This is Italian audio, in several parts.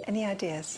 Any ideas?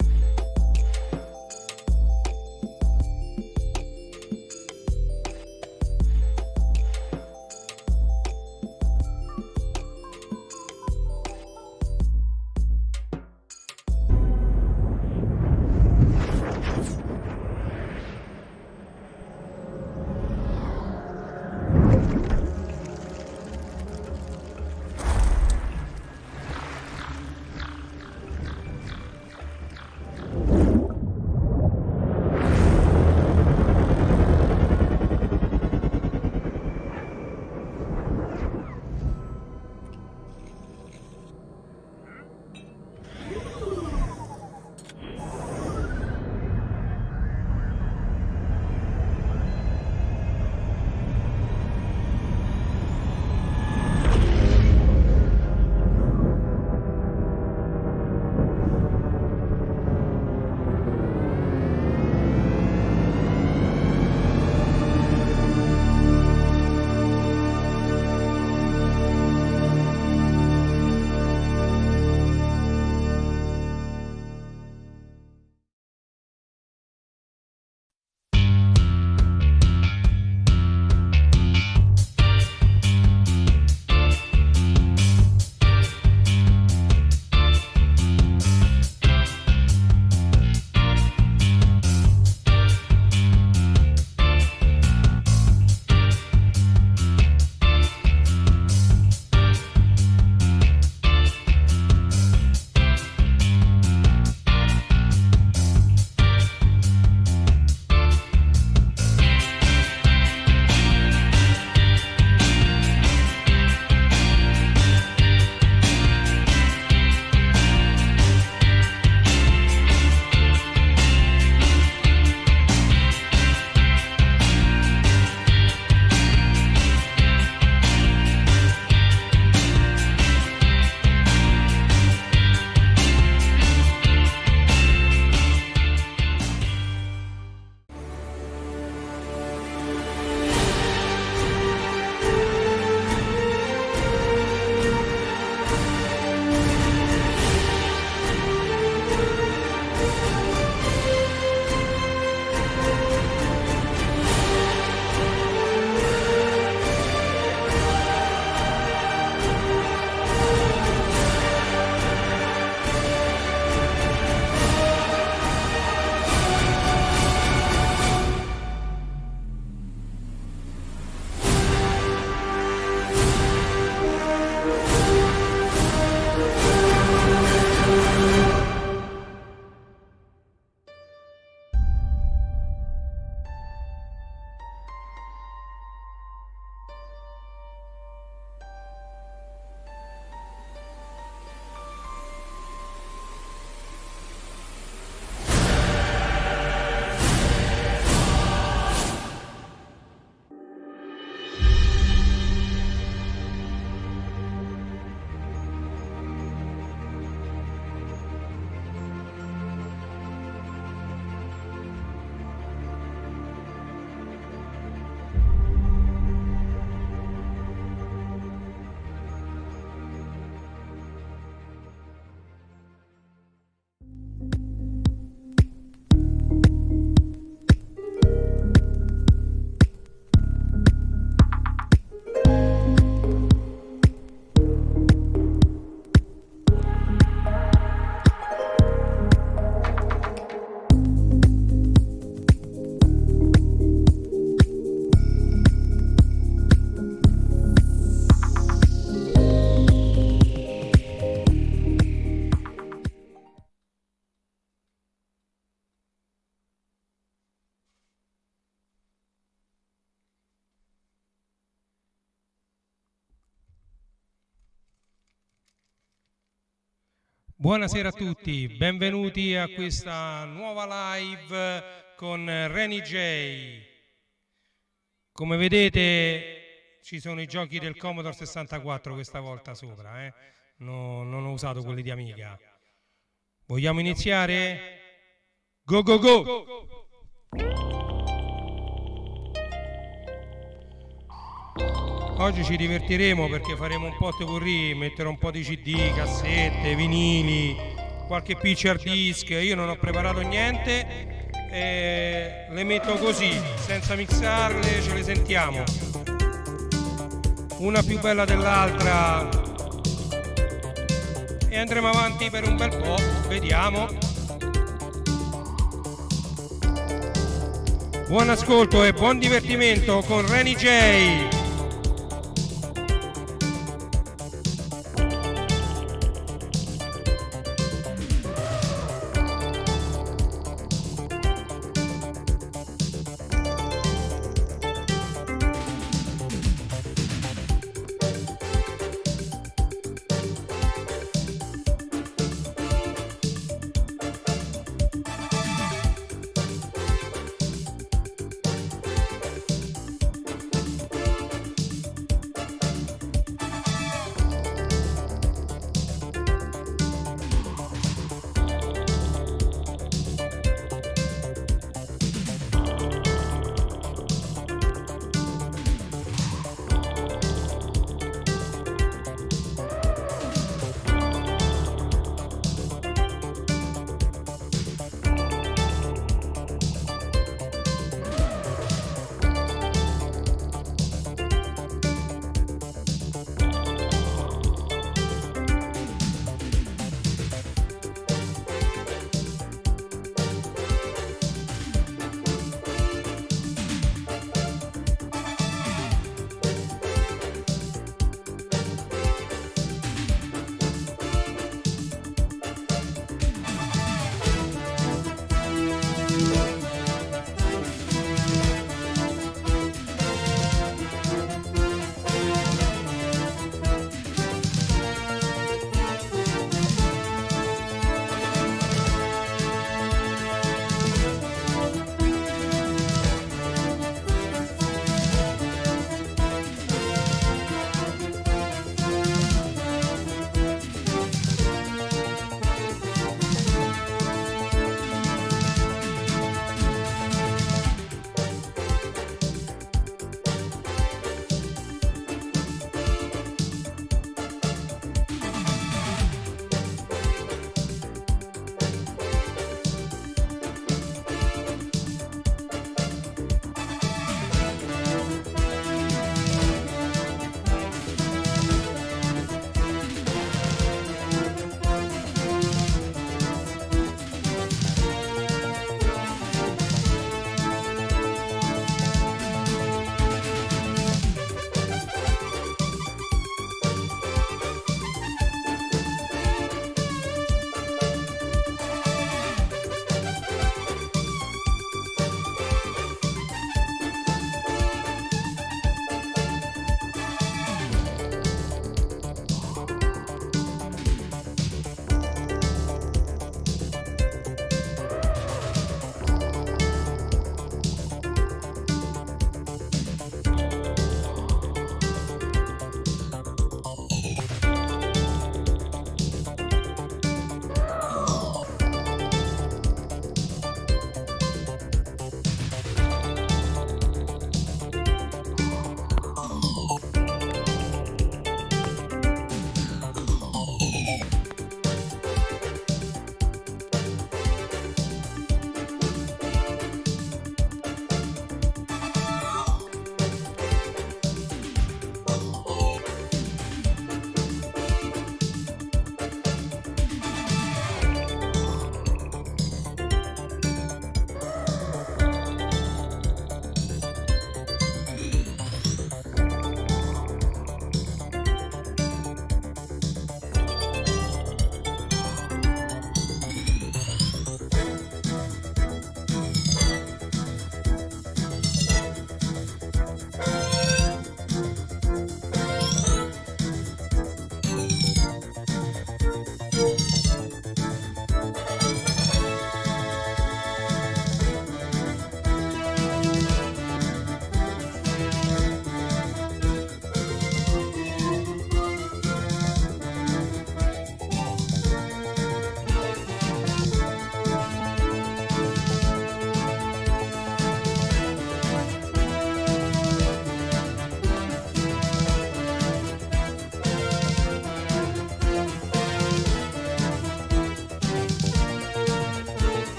Buonasera a tutti, benvenuti a questa nuova live con Reni J. Come vedete ci sono i giochi del Commodore 64 questa volta sopra, non ho usato quelli di Amiga. Vogliamo iniziare? Go go go! Oggi ci divertiremo perché faremo un po' potpourri, metterò un po' di CD, cassette, vinili, qualche PC hard disk, io non ho preparato niente, le metto così, senza mixarle, ce le sentiamo. Una più bella dell'altra e andremo avanti per un bel po', vediamo. Buon ascolto e buon divertimento con Reni J.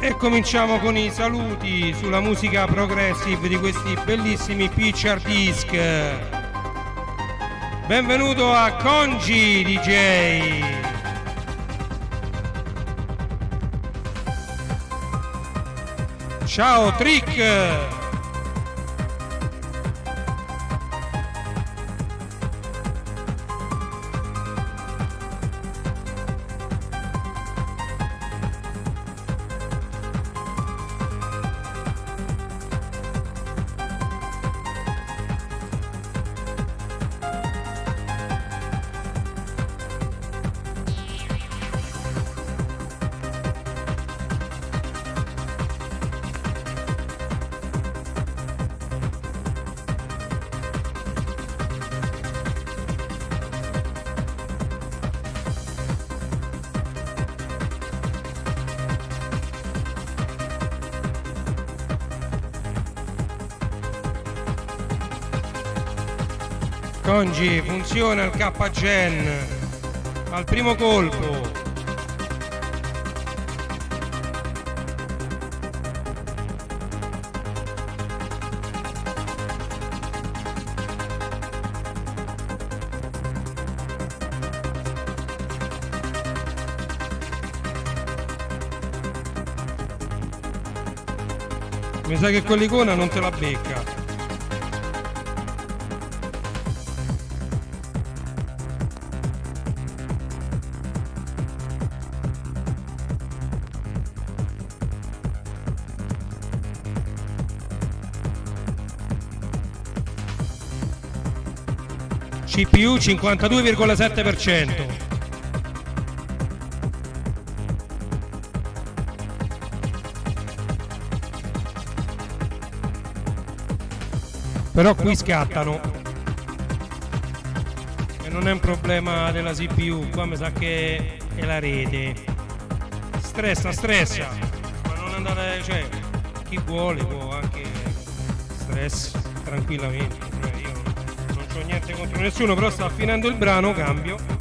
E cominciamo con i saluti sulla musica progressive di questi bellissimi picture disc. Benvenuto a Congi DJ. Ciao Trick. Congi, funziona il K-Gen al primo colpo. Mi sa che quell'icona non te la becca. CPU 52,7%. Però qui scattano e non è un problema della CPU, qua mi sa che è la rete. Stressa, ma non andare, cioè chi vuole può anche stress tranquillamente, cioè, io non c'ho niente contro nessuno, però sta finendo il brano, cambio.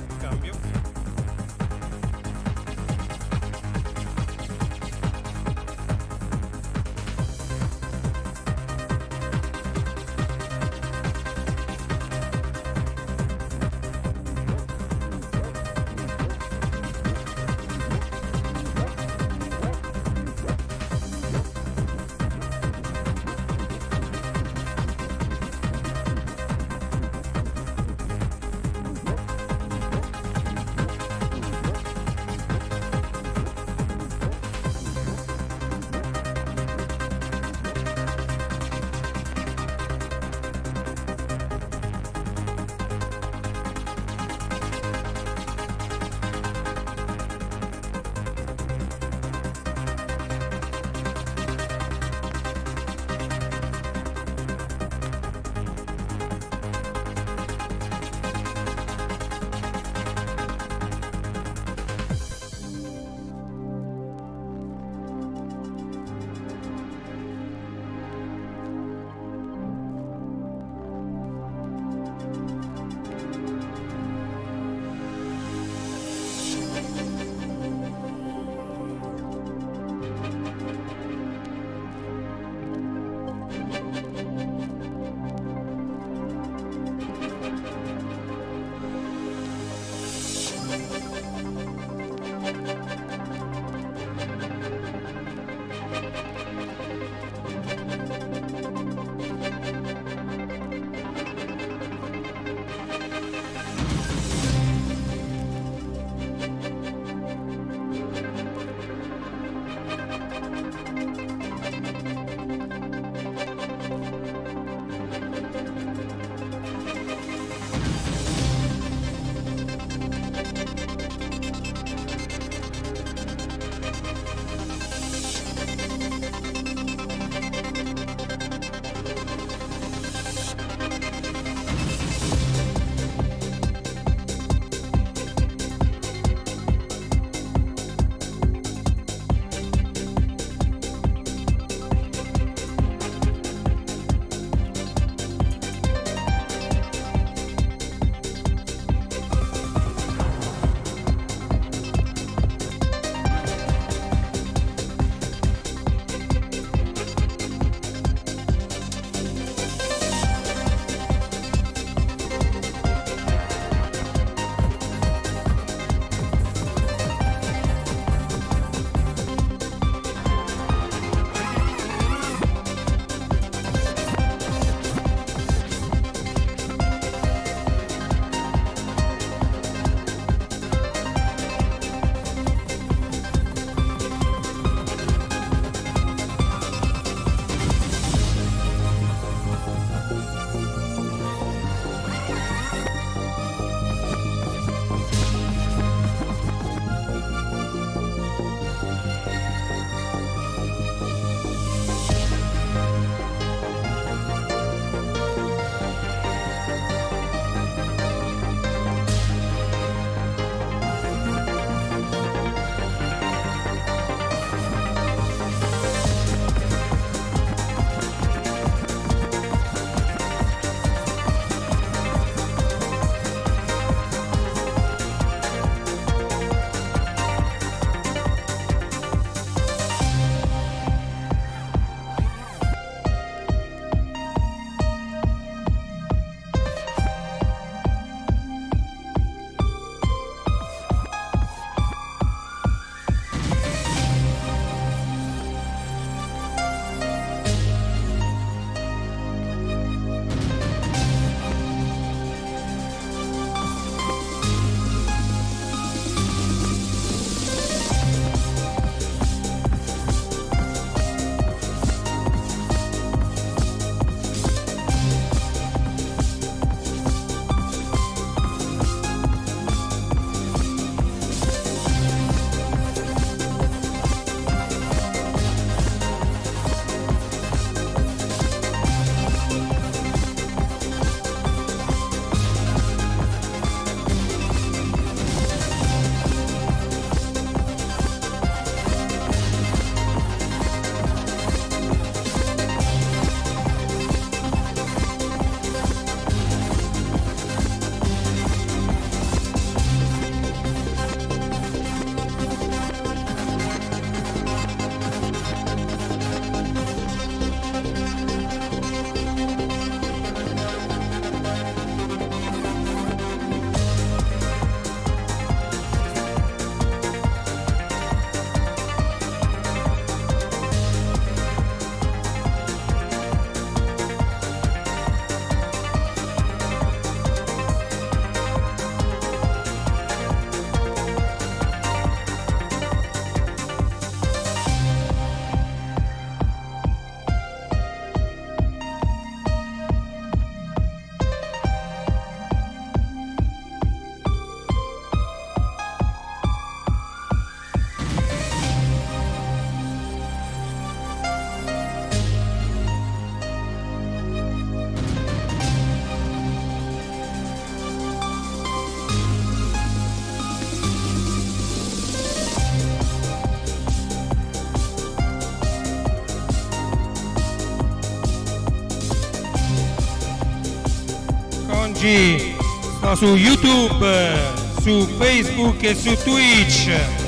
Congi, sto su YouTube, su Facebook e su Twitch.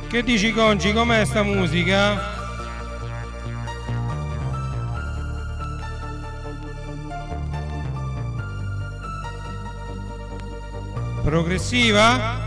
Che dici Congi, com'è sta musica? Progressiva?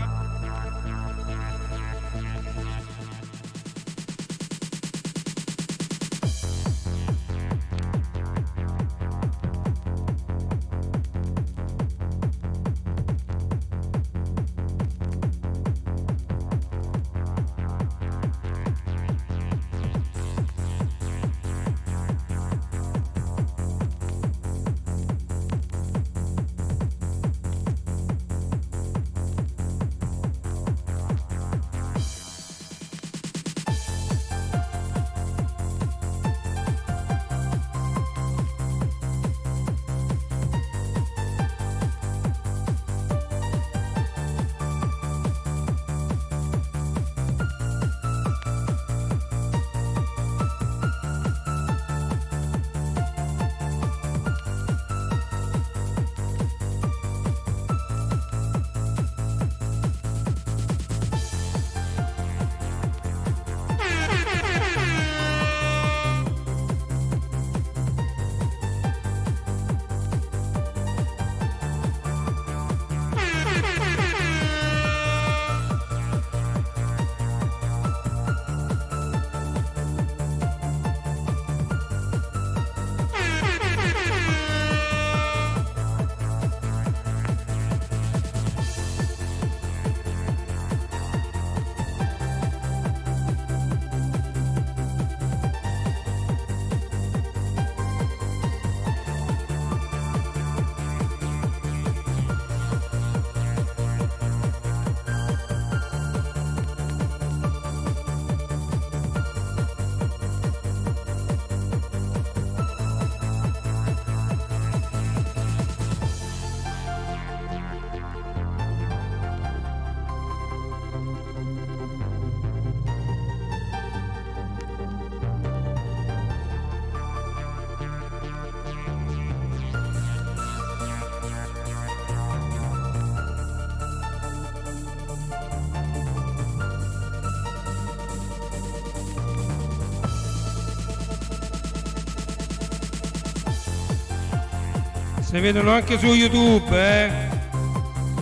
Si vedono anche su YouTube,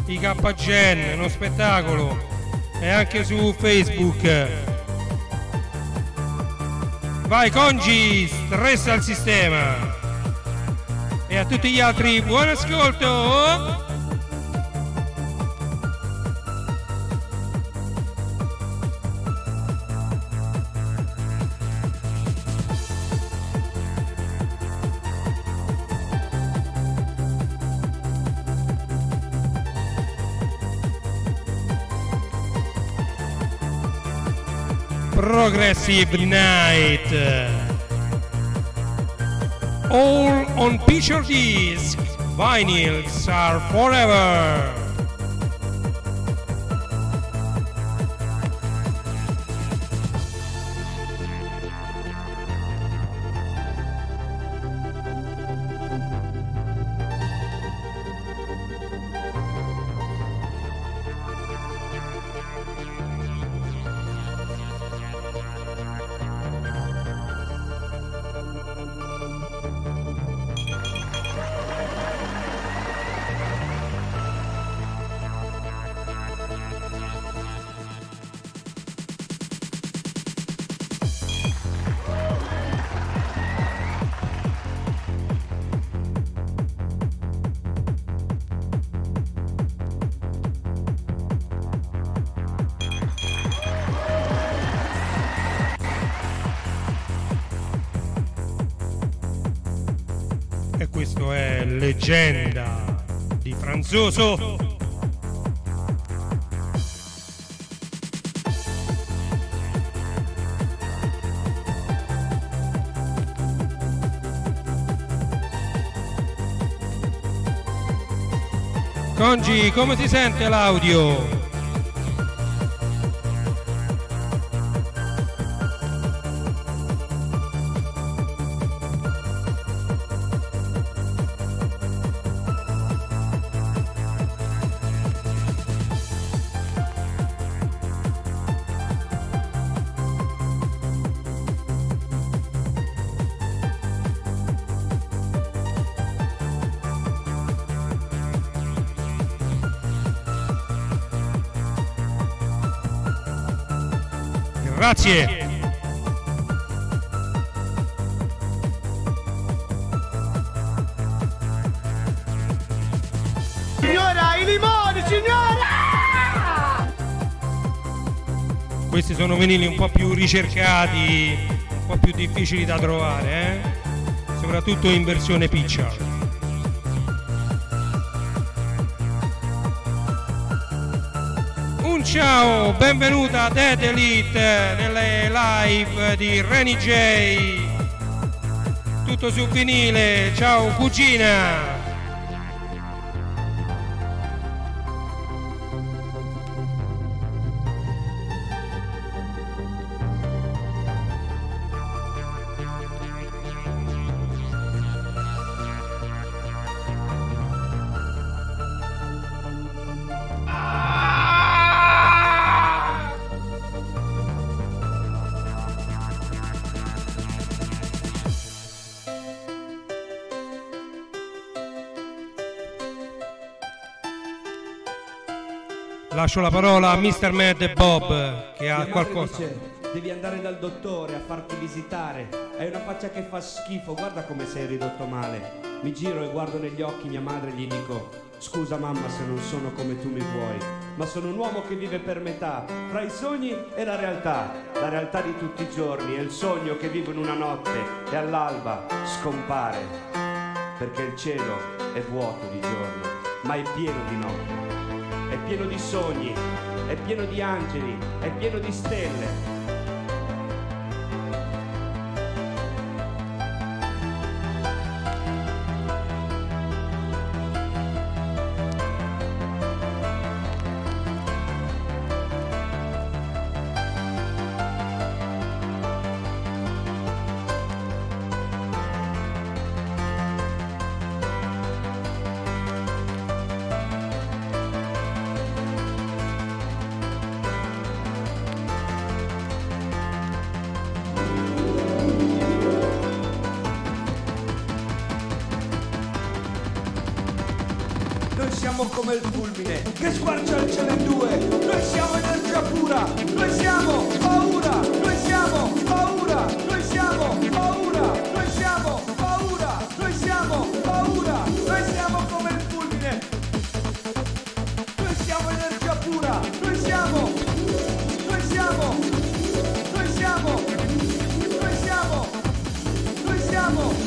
i KGen, uno spettacolo, e anche su Facebook. Vai Congi, stressa il sistema. E a tutti gli altri buon ascolto. Progressive Night, all on picture disc, vinyls are forever. E questo è Leggenda di Franzoso. Congi, come si sente l'audio? Grazie. Signora, i limoni, signora! Questi sono vinili un po' più ricercati, un po' più difficili da trovare, soprattutto in versione picture. Un ciao, benvenuta a Dead Elite nelle live di Reni J. Tutto su vinile, ciao cugina. Lascio la parola a Mr. Mad e Bob che ha qualcosa. Dice, devi andare dal dottore a farti visitare. Hai una faccia che fa schifo, guarda come sei ridotto male. Mi giro e guardo negli occhi mia madre e gli dico: scusa mamma se non sono come tu mi vuoi, ma sono un uomo che vive per metà, tra i sogni e la realtà di tutti i giorni, è il sogno che vivo in una notte e all'alba scompare, perché il cielo è vuoto di giorno, ma è pieno di notte. È pieno di sogni, è pieno di angeli, è pieno di stelle. Noi siamo come il fulmine che squarcia il cielo in due. Noi siamo energia pura. Noi siamo paura. Noi siamo paura. Noi siamo paura. Noi siamo paura. Noi siamo paura. Noi siamo come il fulmine. Noi siamo energia pura. Noi siamo. Noi siamo. Noi siamo. Noi siamo. Noi siamo.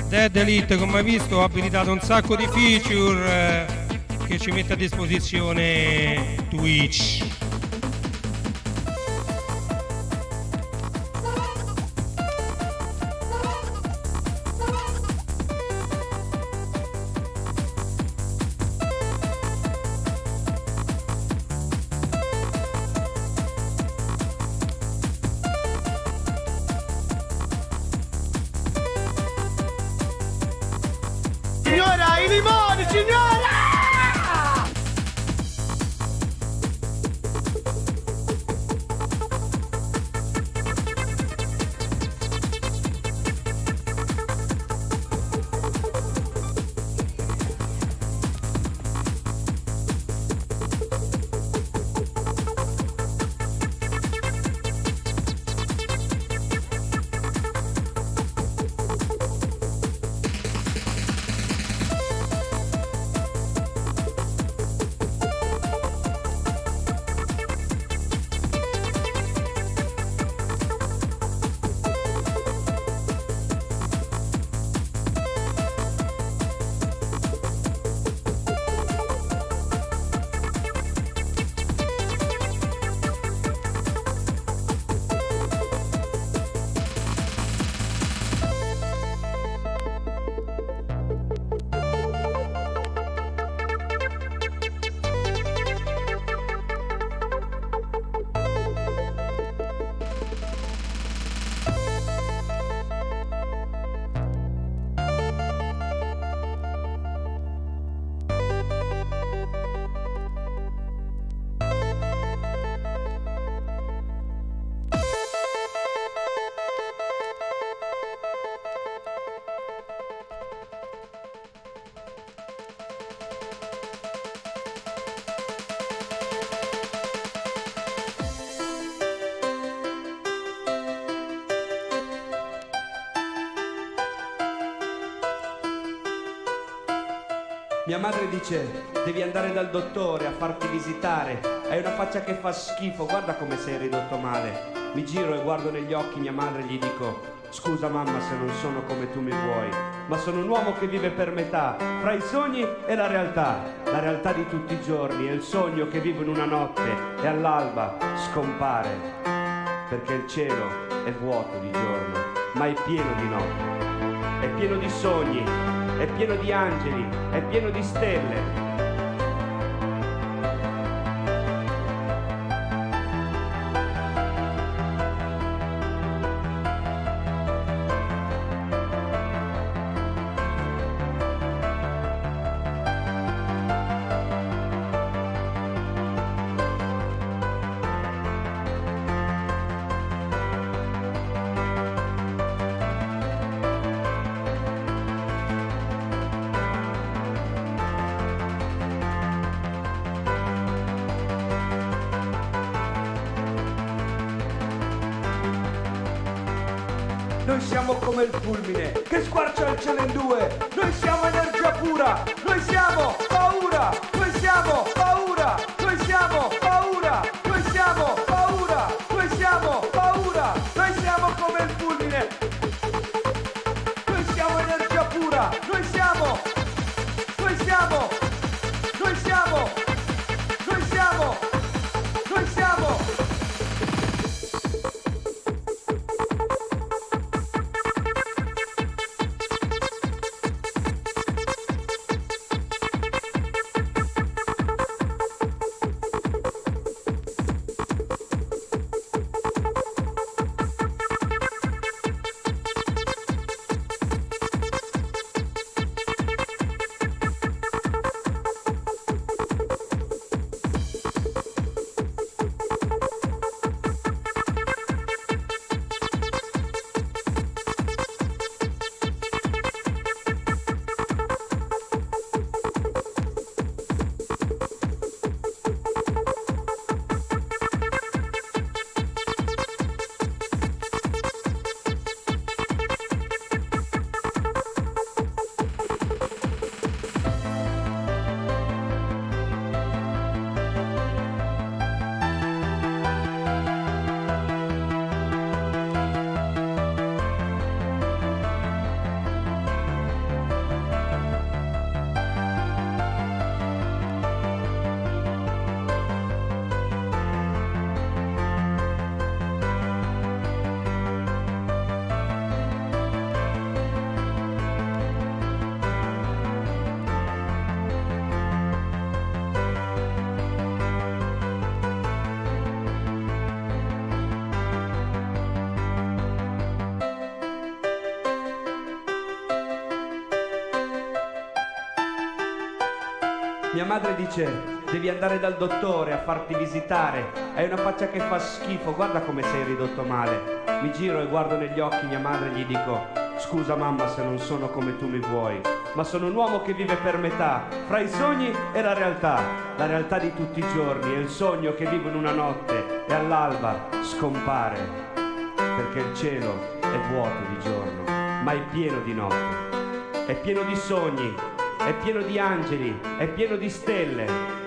Dead Elite, come hai visto, ha abilitato un sacco di feature che ci mette a disposizione Twitch. Signora, i limoni, signora! Mia madre dice, devi andare dal dottore a farti visitare. Hai una faccia che fa schifo, guarda come sei ridotto male. Mi giro e guardo negli occhi mia madre e gli dico, scusa mamma se non sono come tu mi vuoi, ma sono un uomo che vive per metà, fra i sogni e la realtà di tutti i giorni, è il sogno che vivo in una notte e all'alba scompare, perché il cielo è vuoto di giorno, ma è pieno di notte, è pieno di sogni, è pieno di angeli, è pieno di stelle. Noi siamo come il fulmine che squarcia il cielo in due. Noi siamo energia pura. Noi siamo paura. Noi siamo paura. Noi siamo paura. Noi siamo paura. Noi siamo paura. Noi siamo come il fulmine. Noi siamo energia pura. Noi siamo. Noi siamo. Noi siamo. Noi siamo. Noi siamo. Mia madre dice, devi andare dal dottore a farti visitare. Hai una faccia che fa schifo, guarda come sei ridotto male. Mi giro e guardo negli occhi mia madre e gli dico, scusa mamma se non sono come tu mi vuoi, ma sono un uomo che vive per metà, fra i sogni e la realtà di tutti i giorni, è il sogno che vivo in una notte e all'alba scompare, perché il cielo è vuoto di giorno, ma è pieno di notte, è pieno di sogni, è pieno di angeli, è pieno di stelle.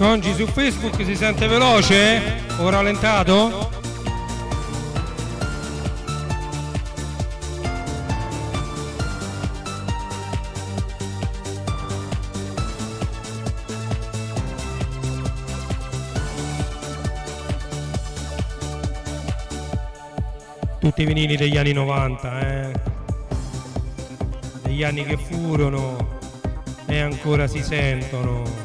Congi su Facebook si sente veloce o rallentato? Tutti i vinili degli anni 90, degli anni che furono e ancora si sentono.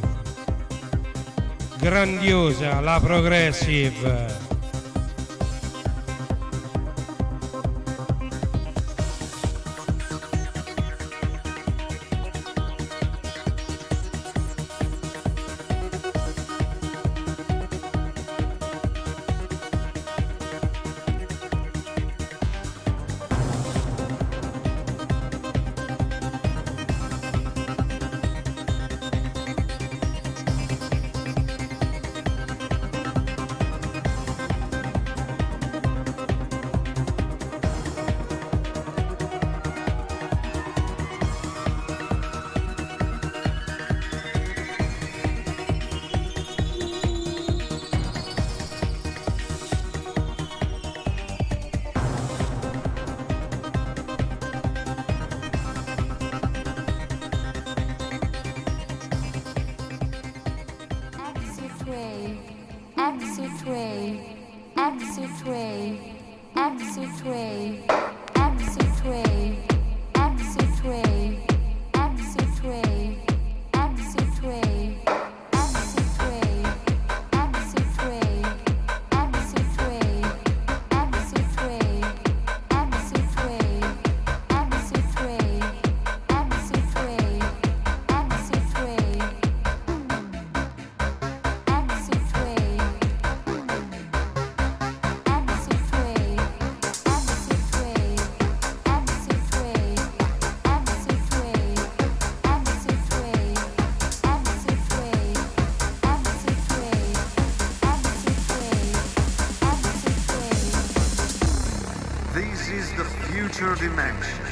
Grandiosa la Progressive. This is the future dimension.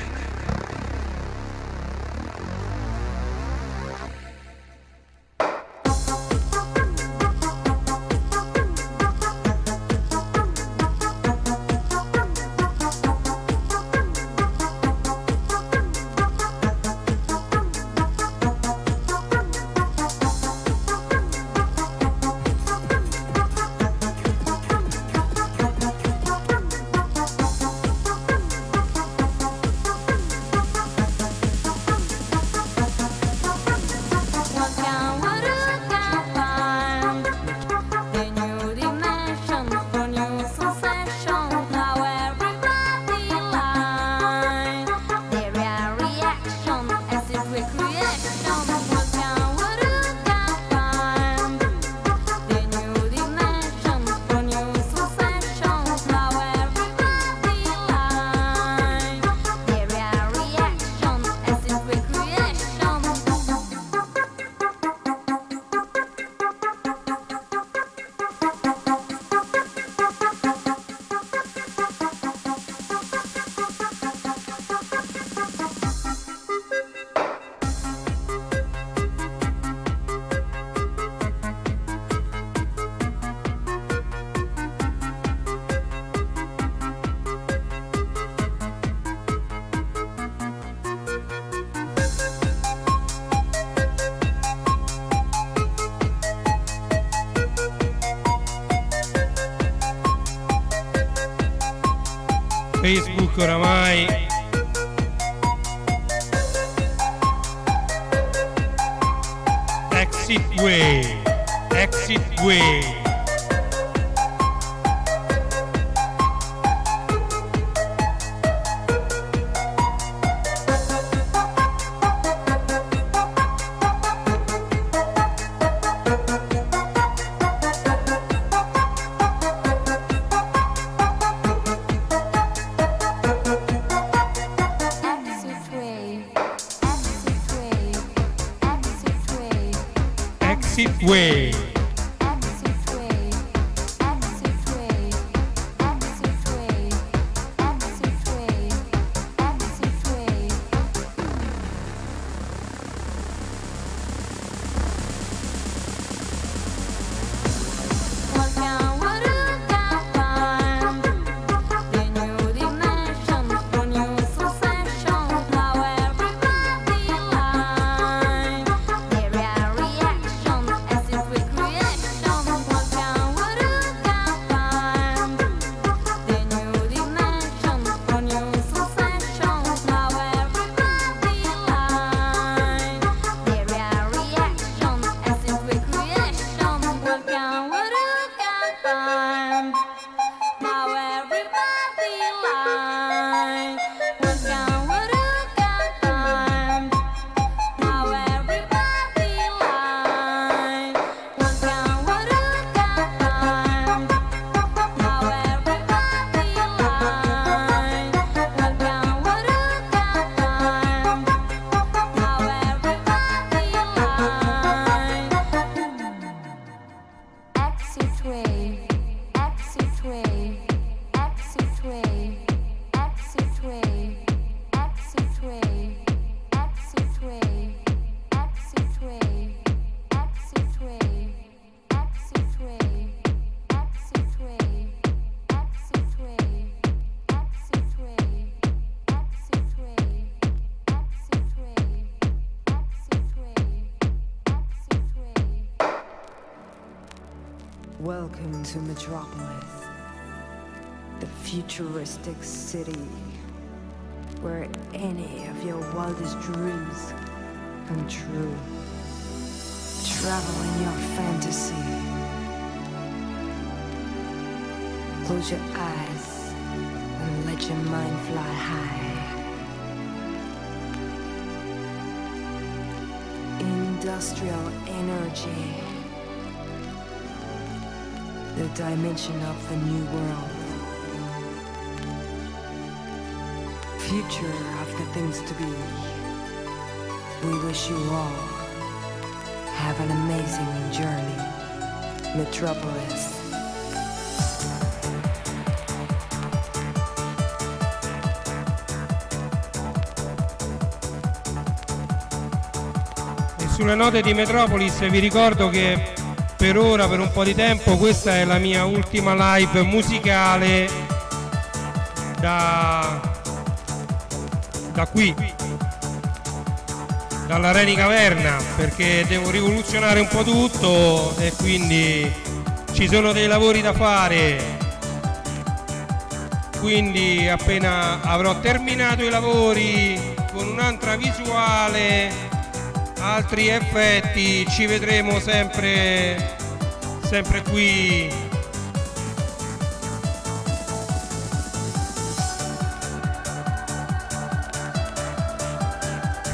Facebook oramai Exit Way. Exit Way. Welcome to Metropolis, the futuristic city where any of your wildest dreams come true. Travel in your fantasy. Close your eyes and let your mind fly high. Industrial energy. The dimension of the new world. Future of the things to be. We wish you all have an amazing journey. Metropolis. E sulle note di Metropolis vi ricordo che per ora, per un po' di tempo, questa è la mia ultima live musicale da qui, dalla Reni Caverna, perché devo rivoluzionare un po' tutto e quindi ci sono dei lavori da fare. Quindi appena avrò terminato i lavori con un'altra visuale, altri effetti, ci vedremo sempre qui.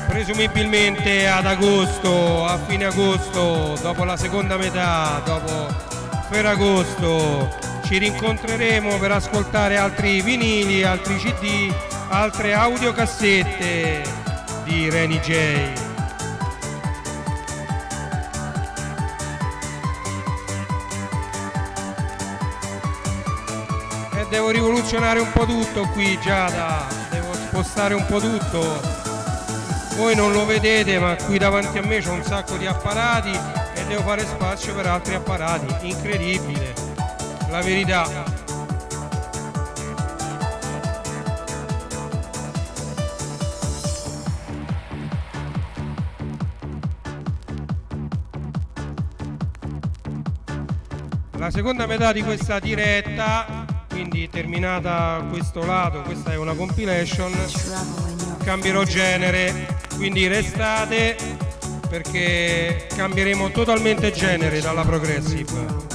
Presumibilmente ad agosto, a fine agosto, dopo la seconda metà, dopo Ferragosto, ci rincontreremo per ascoltare altri vinili, altri CD, altre audiocassette di Reni J. Devo rivoluzionare un po' tutto qui, Giada, devo spostare un po' tutto. Voi non lo vedete, ma qui davanti a me c'è un sacco di apparati e devo fare spazio per altri apparati. Incredibile, la verità. La seconda metà di questa diretta, quindi terminata questo lato, questa è una compilation, cambierò genere, quindi restate perché cambieremo totalmente genere dalla progressive.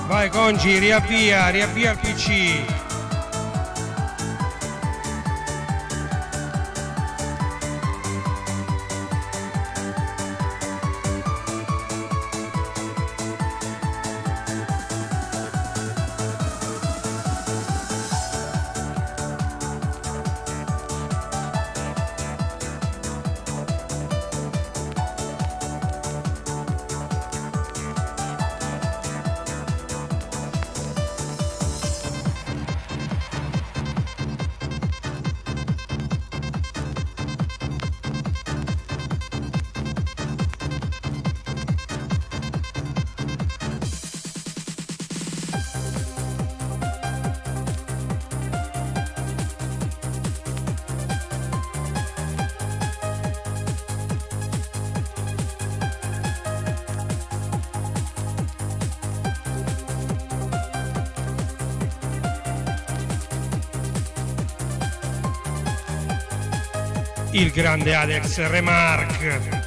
Vai Congi, riavvia il PC. il grande Alex Remarque.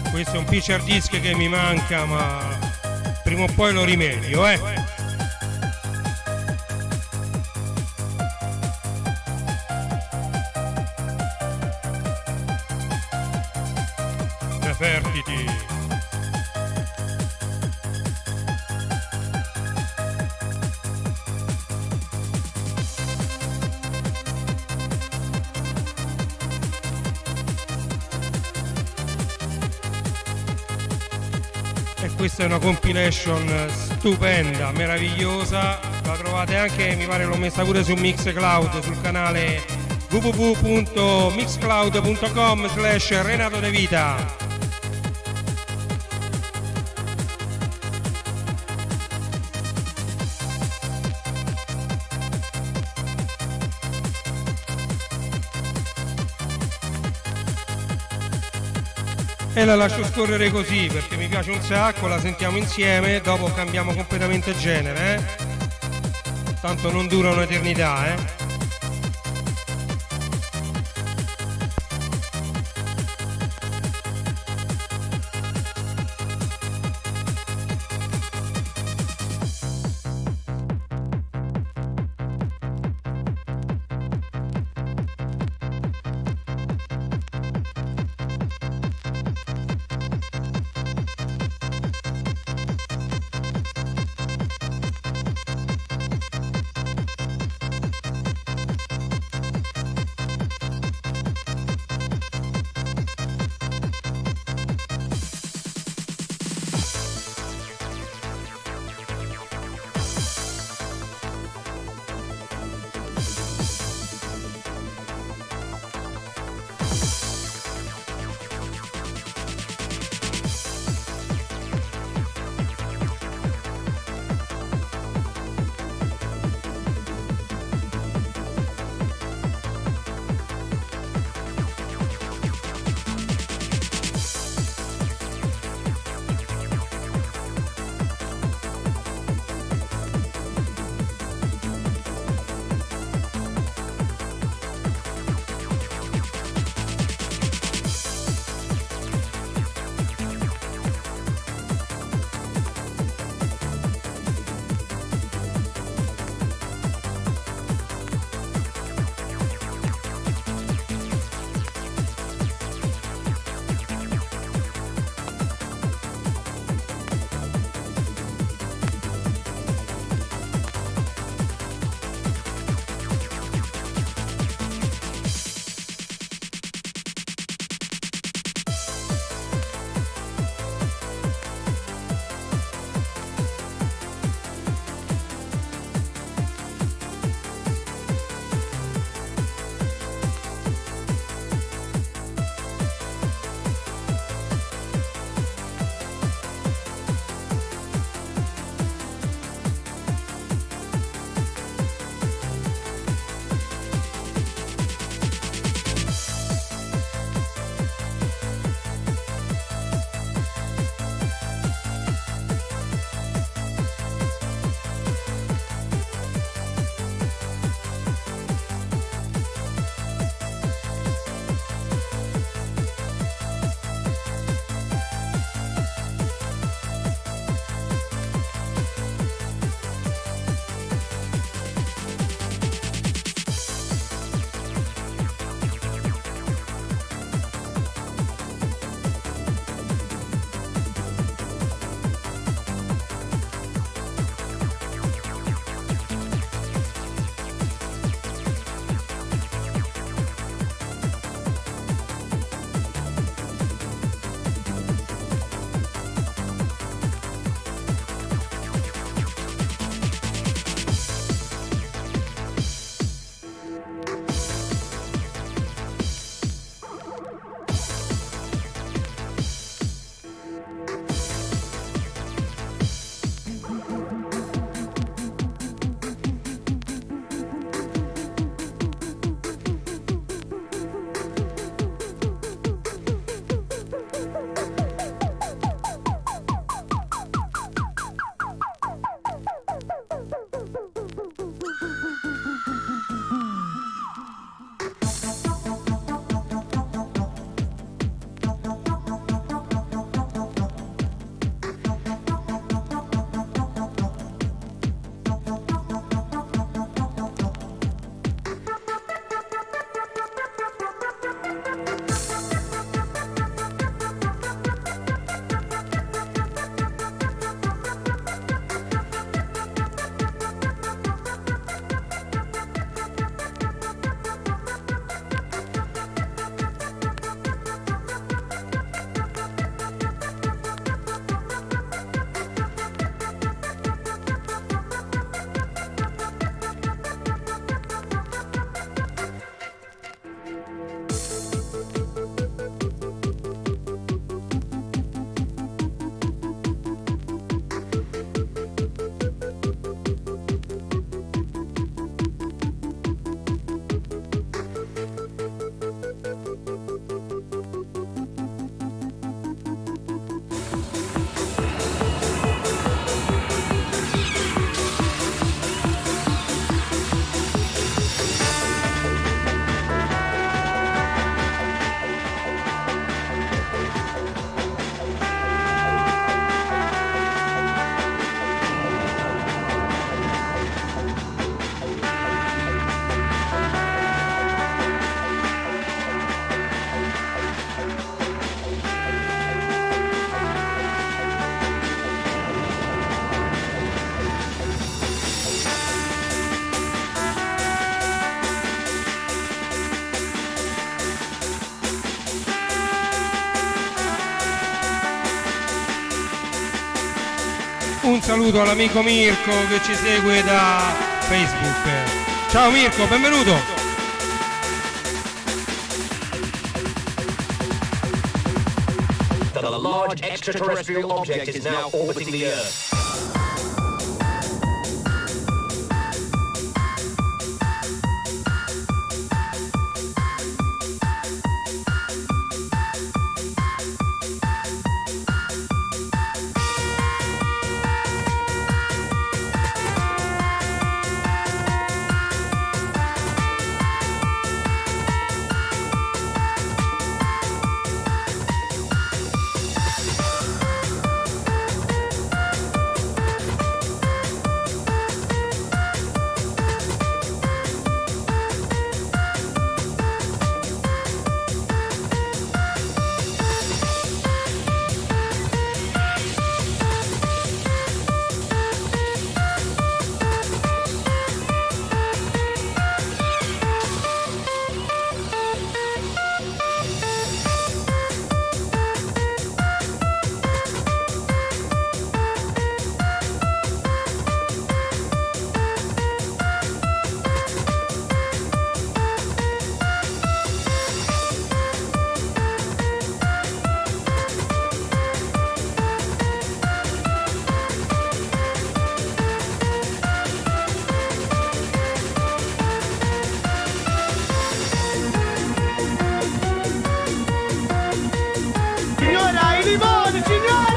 Questo è un pitcher disc che mi manca, ma prima o poi lo rimedio, Nefertiti. E questa è una compilation stupenda, meravigliosa, la trovate anche, mi pare l'ho messa pure su Mixcloud, sul canale www.mixcloud.com/Renato De Vita. E la lascio scorrere così perché mi piace un sacco, la sentiamo insieme, dopo cambiamo completamente genere, tanto non dura un'eternità, Un saluto all'amico Mirko che ci segue da Facebook. Ciao Mirko, benvenuto. The large extraterrestrial object is now orbiting the Earth. Signora, i limoni, signora!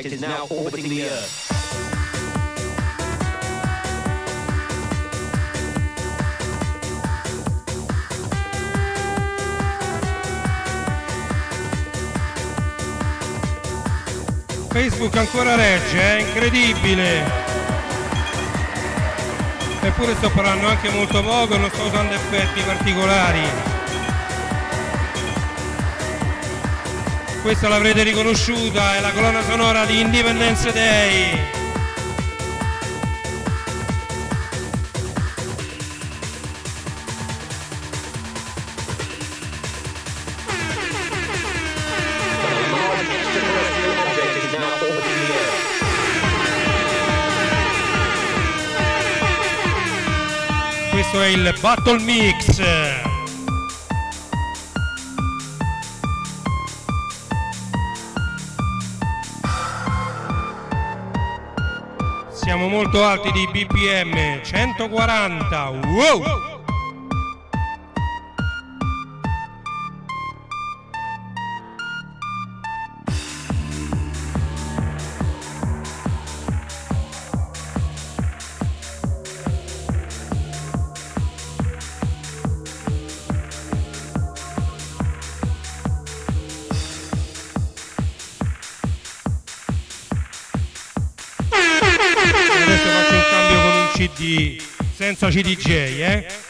Is now orbiting the Earth. Facebook ancora regge, è incredibile. Eppure sto parlando anche molto poco e non sto usando effetti particolari. Questa l'avrete riconosciuta, è la colonna sonora di Independence Day. Questo è il Battle Mix. Siamo molto alti di BPM, 140, wow! Adesso faccio un cambio con un CD senza CDJ,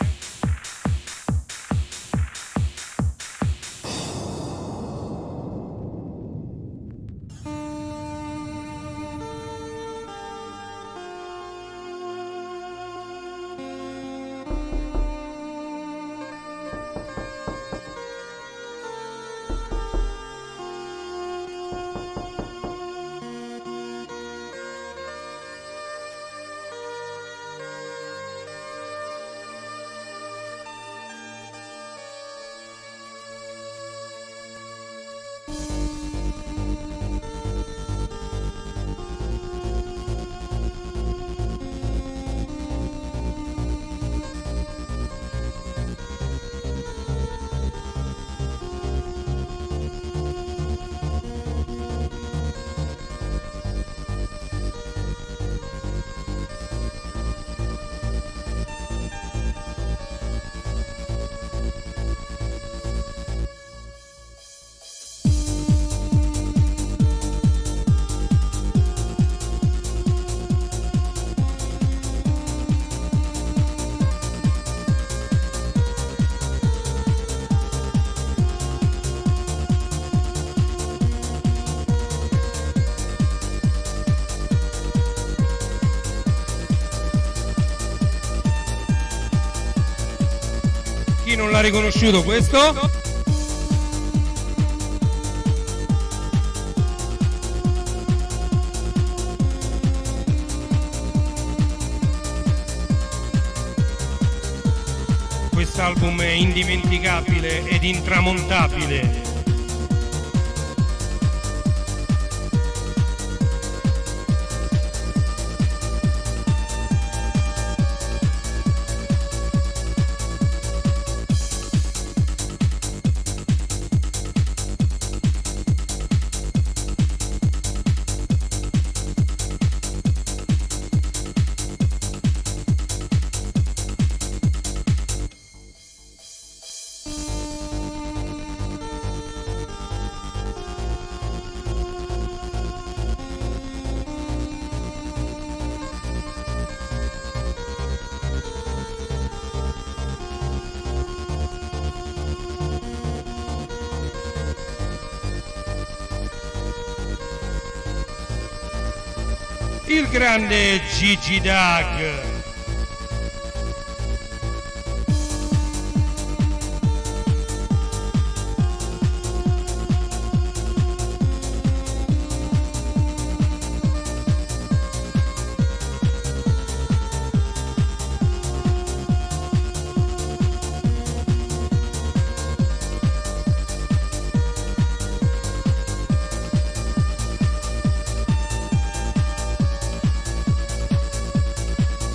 Chi non l'ha riconosciuto questo? Quest'album è indimenticabile ed intramontabile. Il grande Gigi Doug.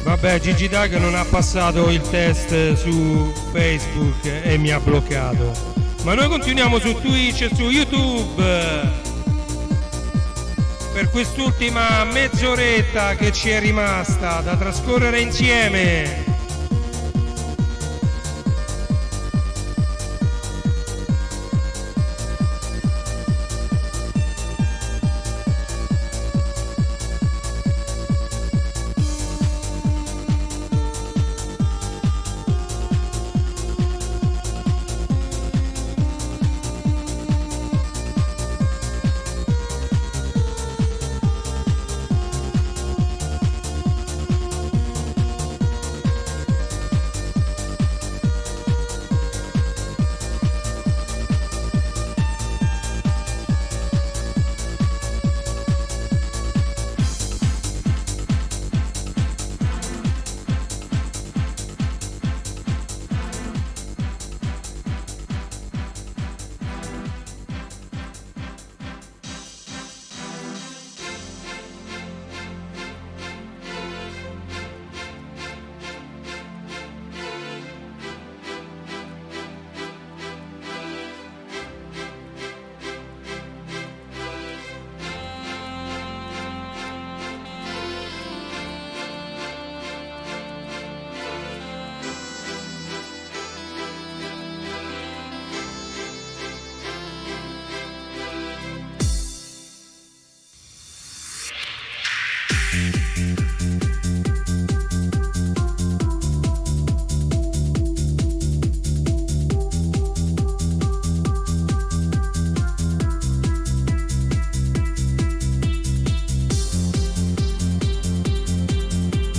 Vabbè, Gigi Doug non ha passato il test su Facebook e mi ha bloccato. Ma noi continuiamo su Twitch e su YouTube per quest'ultima mezz'oretta che ci è rimasta da trascorrere insieme.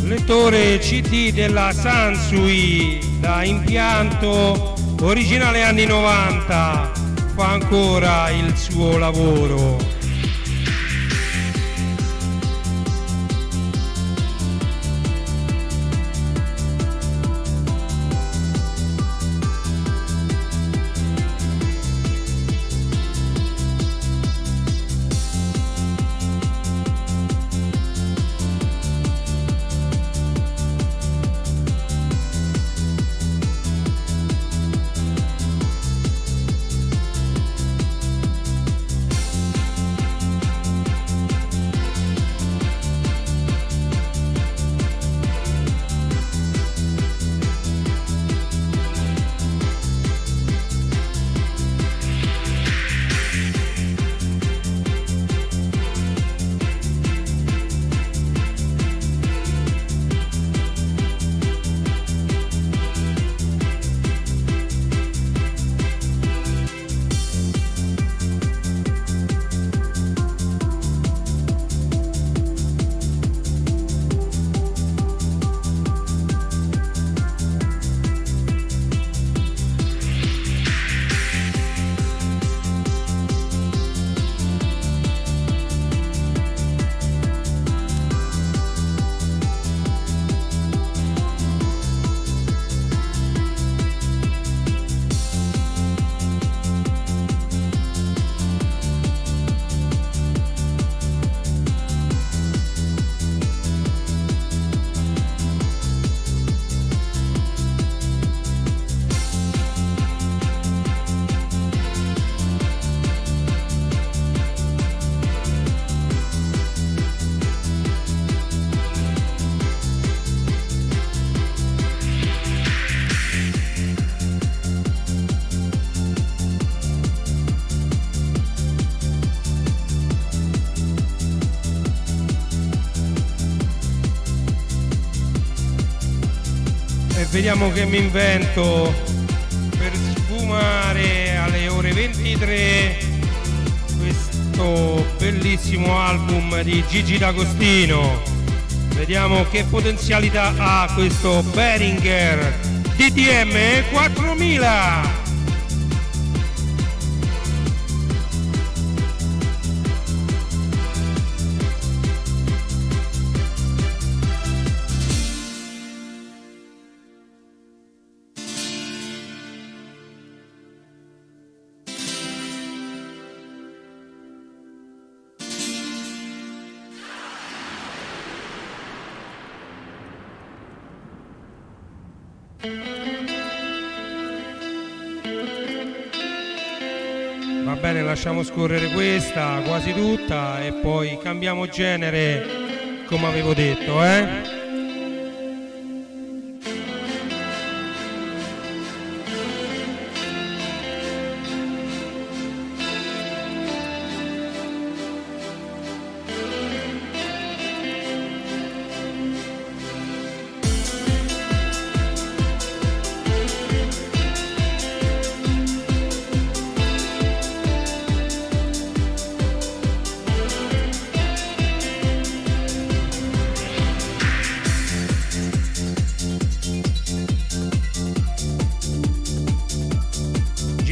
Lettore CD della Sansui da impianto originale anni 90, fa ancora il suo lavoro. vediamo che mi invento per sfumare alle ore 23 questo bellissimo album di Gigi D'Agostino. Vediamo che potenzialità ha questo Behringer DTM 4000. Va bene, lasciamo scorrere questa quasi tutta e poi cambiamo genere come avevo detto,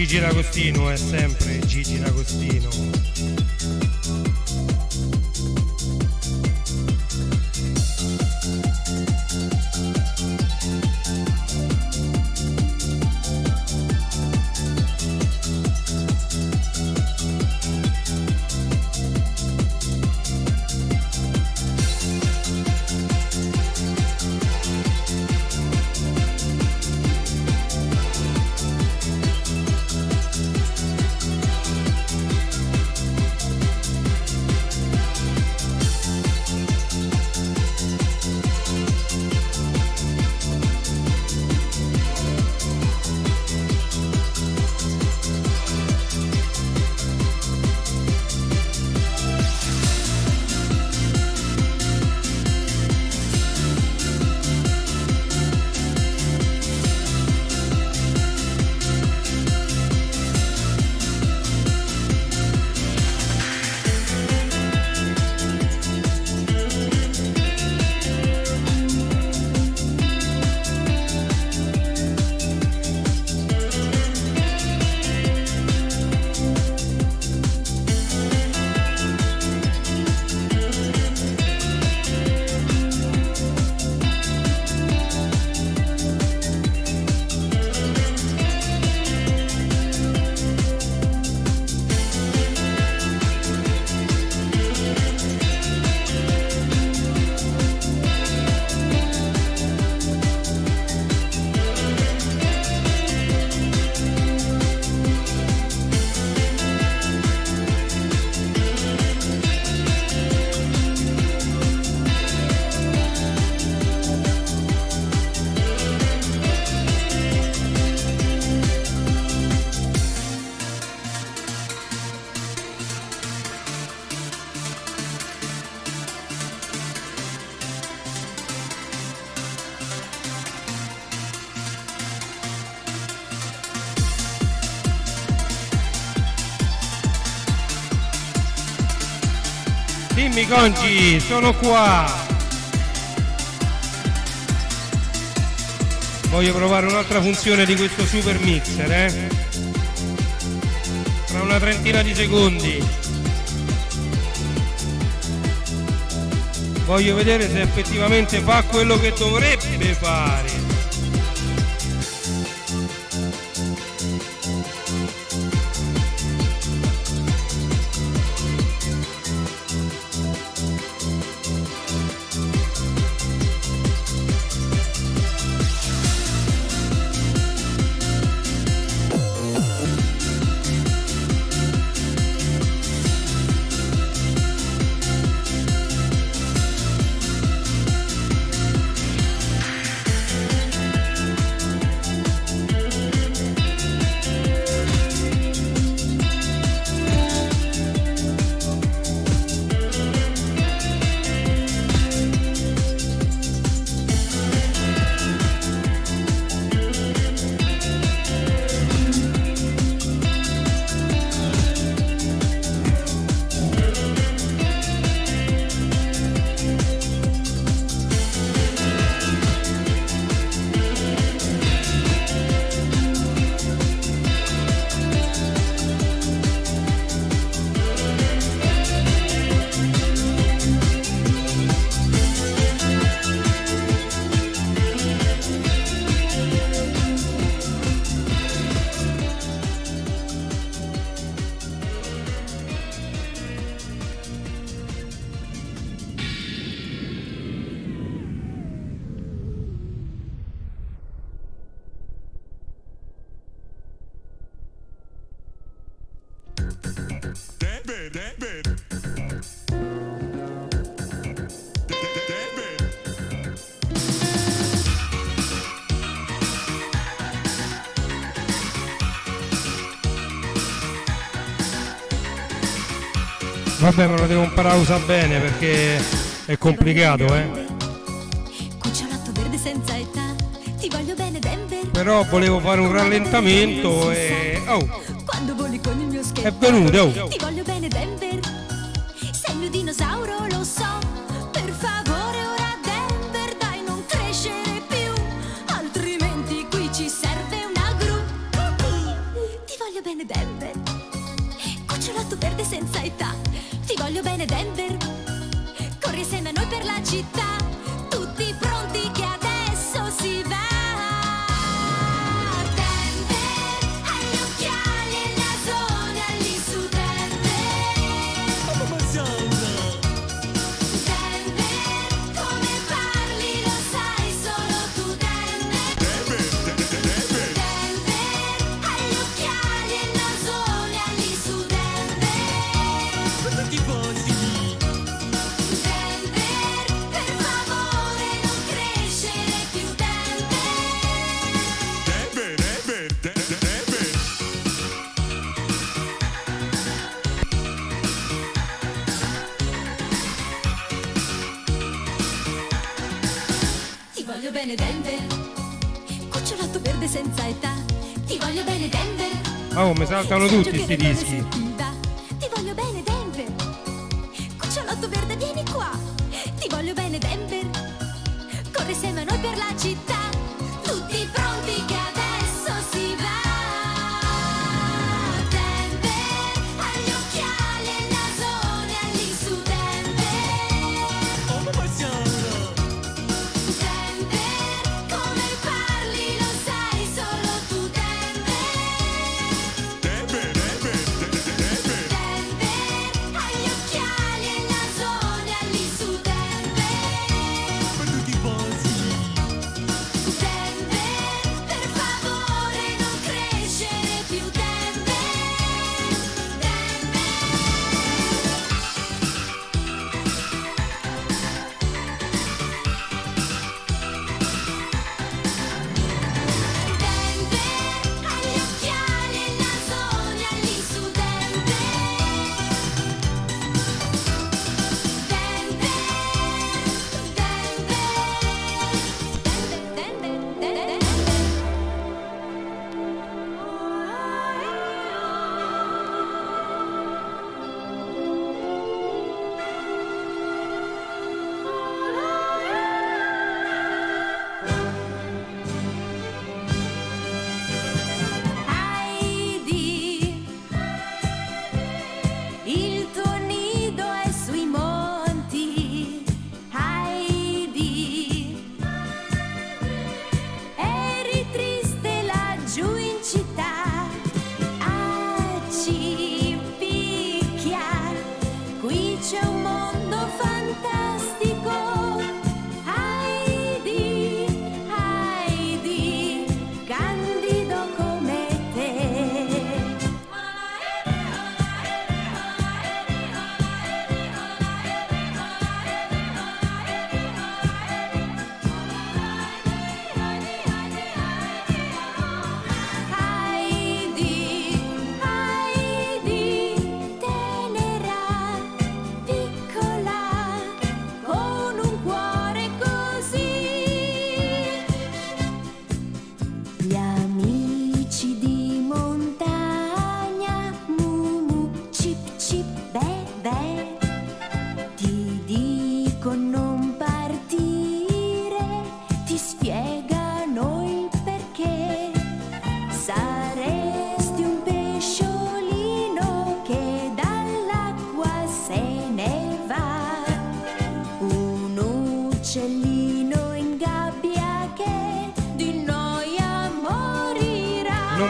Gigi D'Agostino è sempre Gigi D'Agostino. Dimmi Conci, sono qua. Voglio provare un'altra funzione di questo super mixer, Tra una trentina di secondi. Voglio vedere se effettivamente fa quello che dovrebbe fare. Vabbè, me lo devo imparare a usare bene perché è complicato, Cucciolotto verde senza età, ti voglio bene Denver. Però volevo fare un rallentamento e... Oh, Quando voli con il mio scherzo, è venuto, oh. ti voglio bene Denver. Sei il mio dinosauro, lo so. Per favore ora Denver, dai non crescere più, altrimenti qui ci serve una gru. Ti voglio bene Denver. Cucciolotto verde senza età, ti voglio bene Denver. Corri assieme a noi per la città, tutti pronti che adesso si va. Bene Denver, cucciolotto verde senza età, ti voglio bene Denver. Oh, mi saltano tutti sti dischi. Ti voglio bene Denver. Cucciolotto verde vieni qua, ti voglio bene Denver. Corri insieme a noi per la città, tutti pronti che adesso si va. Denver, agli occhiali e il nasone allì su Denver. Oh mamma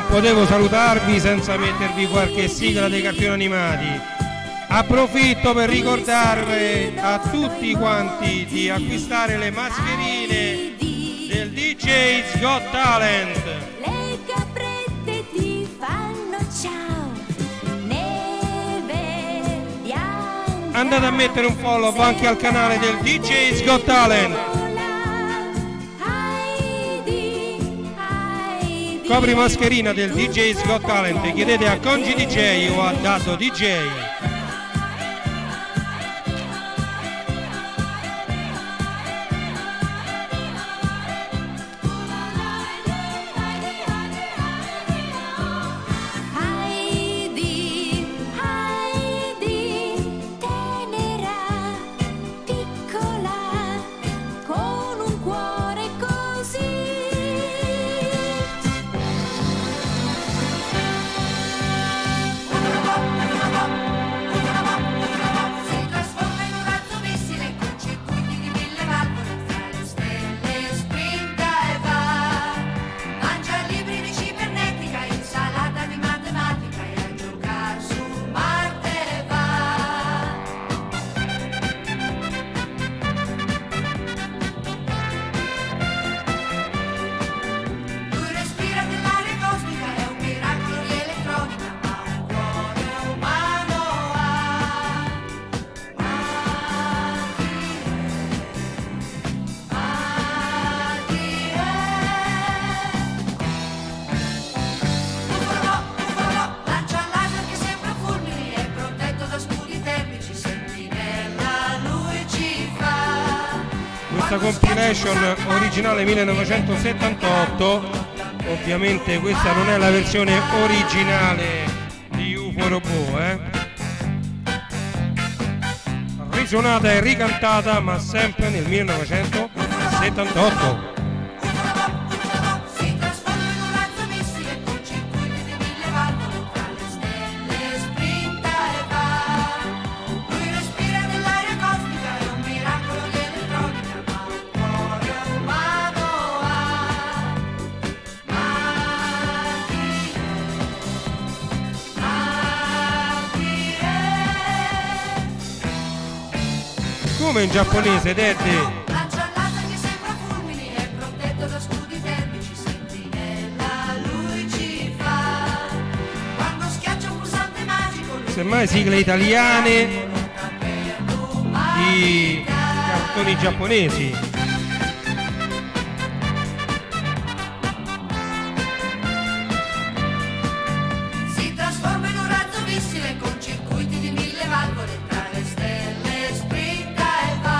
Potevo salutarvi senza mettervi qualche sigla dei cartoni animati. Approfitto per ricordarvi a tutti quanti di acquistare le mascherine del DJ's Got Talent. Le caprette ti fanno ciao, neve bianca. Andate a mettere un follow anche al canale del DJ's Got Talent. Copri mascherina del DJ's Got Talent, chiedete a Congi DJ o a Dato DJ. questa compilation originale 1978. Ovviamente questa non è la versione originale di UFO Robot, risuonata e ricantata, ma sempre nel 1978. Come in giapponese, Daddy? Lancia l'asa che sembra fulmini, è protetto da scudi termici, sentinella lui ci fa. Quando schiaccia un pulsante magico, lui Semmai sigle italiane di cartoni giapponesi. si trasforma in un razzo missile con circuiti di 1000 valvole, tra le stelle sprinta e va.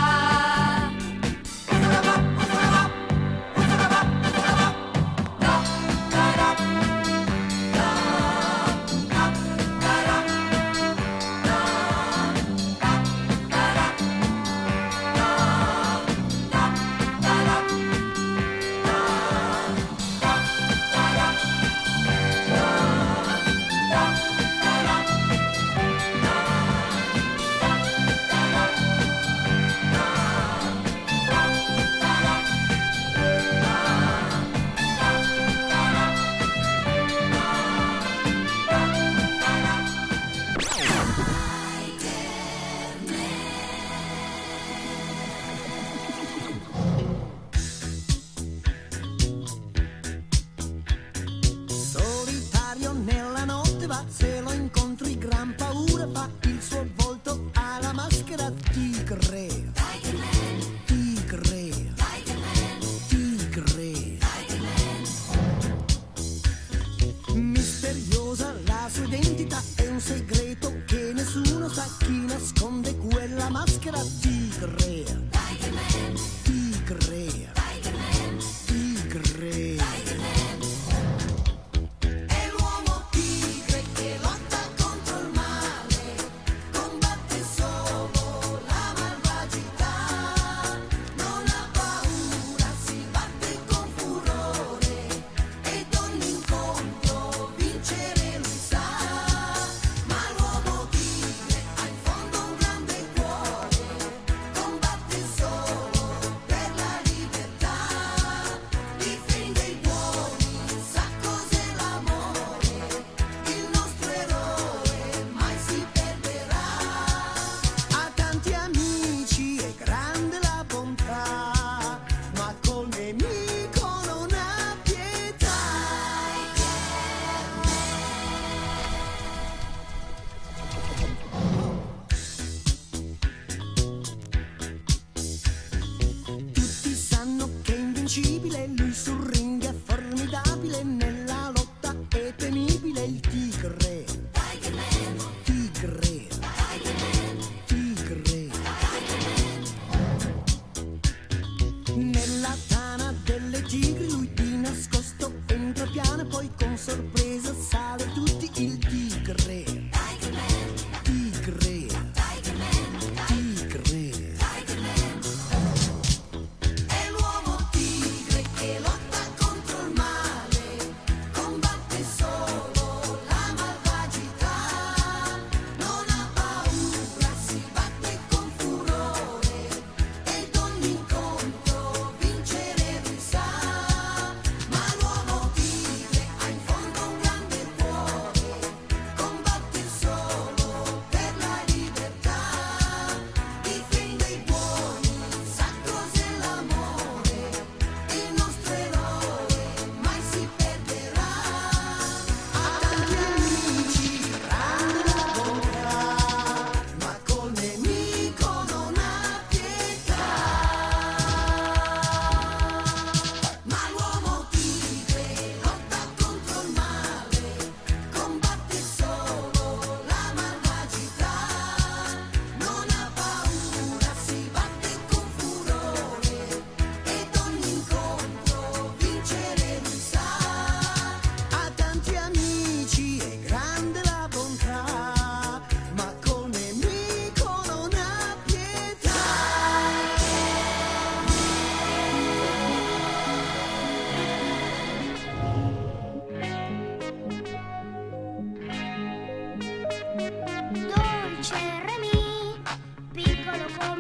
Solitario nella notte va, se lo incontri gran paura fa, il suo volto ha la maschera tigre. Tigre. Tigre. Misteriosa la sua identità, è un segreto che nessuno sa, chi nasconde quella maschera tigre. Tigre. Tigre. È l'uomo tigre che lotta contro il male, combatte solo la malvagità, non ha paura, si batte con furore ed ogni incontro vincere lui sa, ma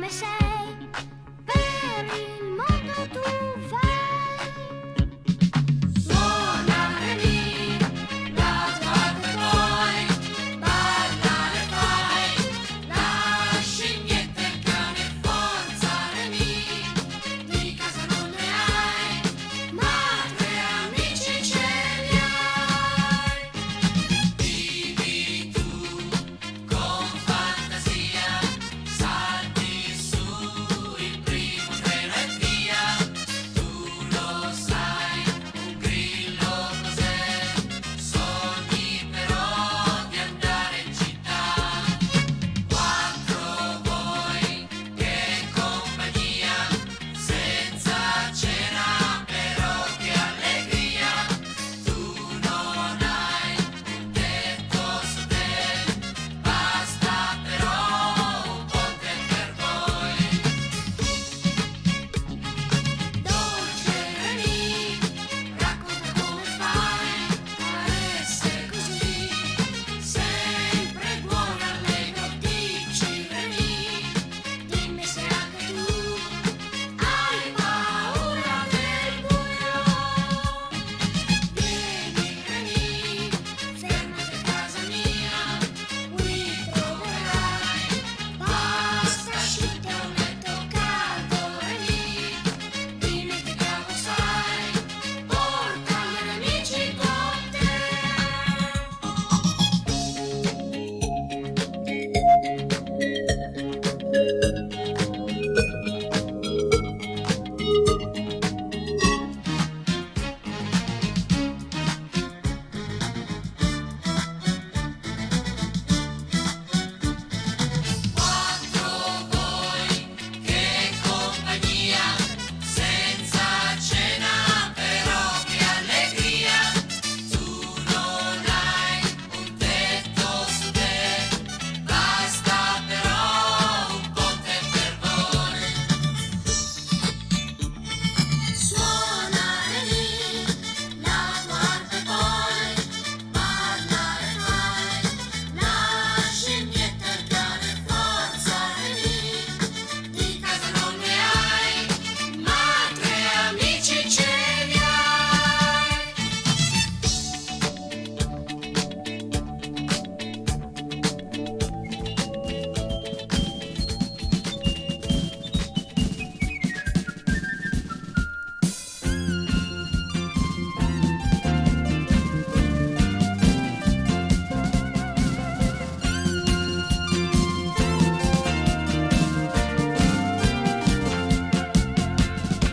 come sei, per il mondo tu vai. Suonare lì, la tua arte poi, ballare fai, la scimmietta e il cane, forza Remi, di casa non ne hai, ma 3 amici ce li hai. Vivi tu con fantasia, salti su il primo treno e via. Tu lo sai, un grillo cos'è? Sogni però di andare in città. 4 voi, che compagnia, senza cena però che allegria. Tu non hai un tetto su te, basta però un ponte per voi. Dolce Reni, racconta come fai a essere così, sempre buono, allegro, dici Reni, dimmi se anche tu hai paura del buio. Vieni Reni, fermati a casa mia, qui troverai pasta asciutta e un letto caldo. Reni, dimmi che cavo sai, porta gli amici con te. Quattro voi, che compagnia, senza cena però che allegria. Tu non hai un tetto su te, basta però un ponte per voi. Suonare lì, la tua arte poi, ballare fai, la scimmietta e il cane, forza Reni, di casa non ne hai, ma 3 amici ce li hai.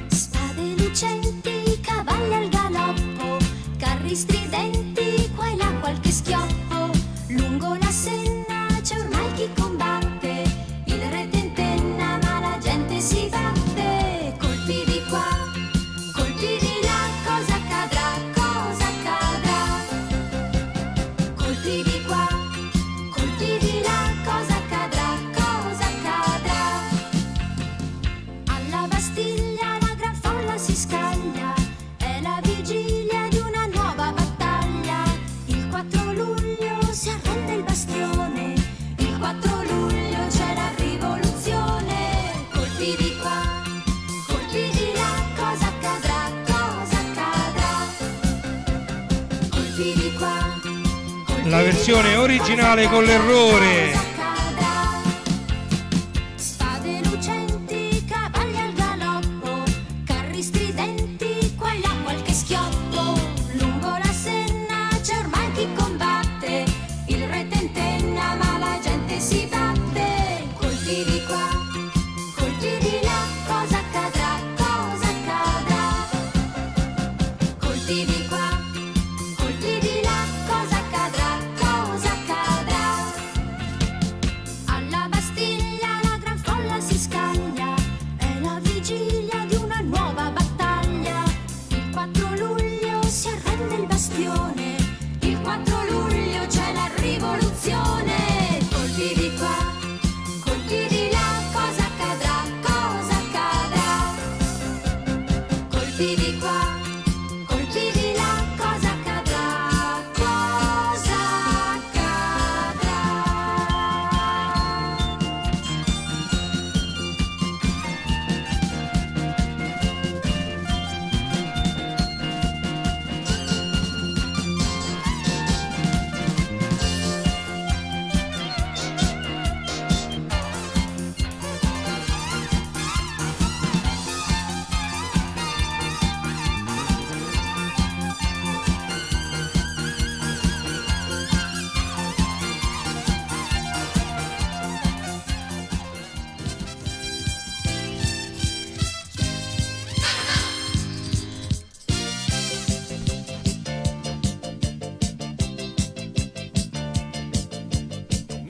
Spade lucenti, cavalli al galoppo, carri stridenti, qua e là qualche schioppo. Lungo la Senna c'è ormai chi combatte, il re tentenna ma la gente si batte. Colpi di qua, colpi di là, cosa accadrà, cosa accadrà? Colpi di qua, colpi di là, cosa accadrà, cosa accadrà? Alla Bastiglia la gran folla si scaglia, è la vigilia di una nuova battaglia. Il 4 luglio si arrende il bastione, il 4 luglio c'è la rivoluzione. Colpi di qua, colpi di là, cosa accadrà, cosa accadrà? Colpi di qua, colpi La versione originale con l'errore. Spade lucenti, cavalli al galoppo, carri stridenti, qua e là qualche schioppo. Lungo la Senna c'è ormai chi combatte, il re tentenna ma la gente si batte. Colpi di qua, colpi di là, cosa accadrà, cosa accadrà? Colpi di qua, colpi di là, cosa accadrà, cosa accadrà?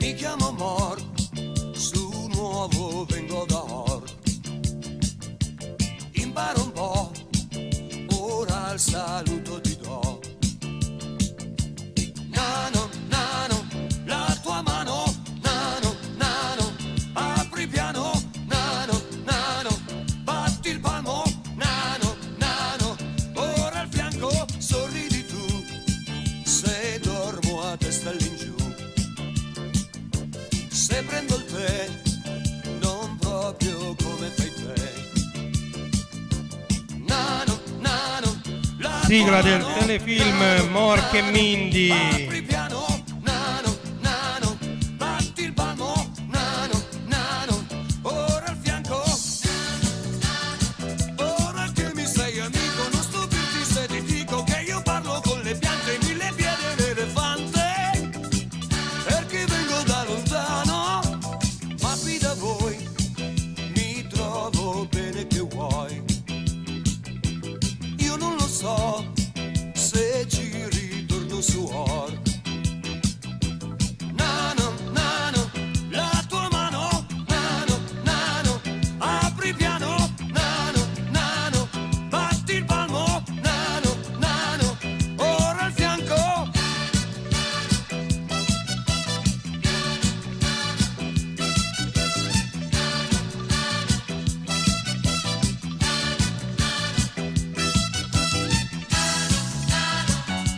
Mi chiamo Mor, su nuovo vengo da Or. Imparo un po', ora il saluto ti do. Nano, nano, la tua mano, nano, nano, apri piano, nano, nano, batti il palmo, nano, nano, ora al fianco sorridi tu, se dormo a testa all'ingiù. Se prendo il tè, non proprio come fai te. Nano, nano, la Sigla tua del mano, telefilm nano, Mork e nano, Mindy. apri piano, nano, nano, batti il palmo, nano, nano, ora al fianco. Ora che mi sei amico, non stupirti se ti dico che io parlo con le piante, mille piedi l'elefante. Perché vengo da lontano, ma qui da voi mi trovo bene che vuoi. Io non lo so se ci ritorno su Or. Nano, nano, la tua mano, nano, nano, apri piano, nano, nano, batti il palmo, nano, nano, ora al fianco.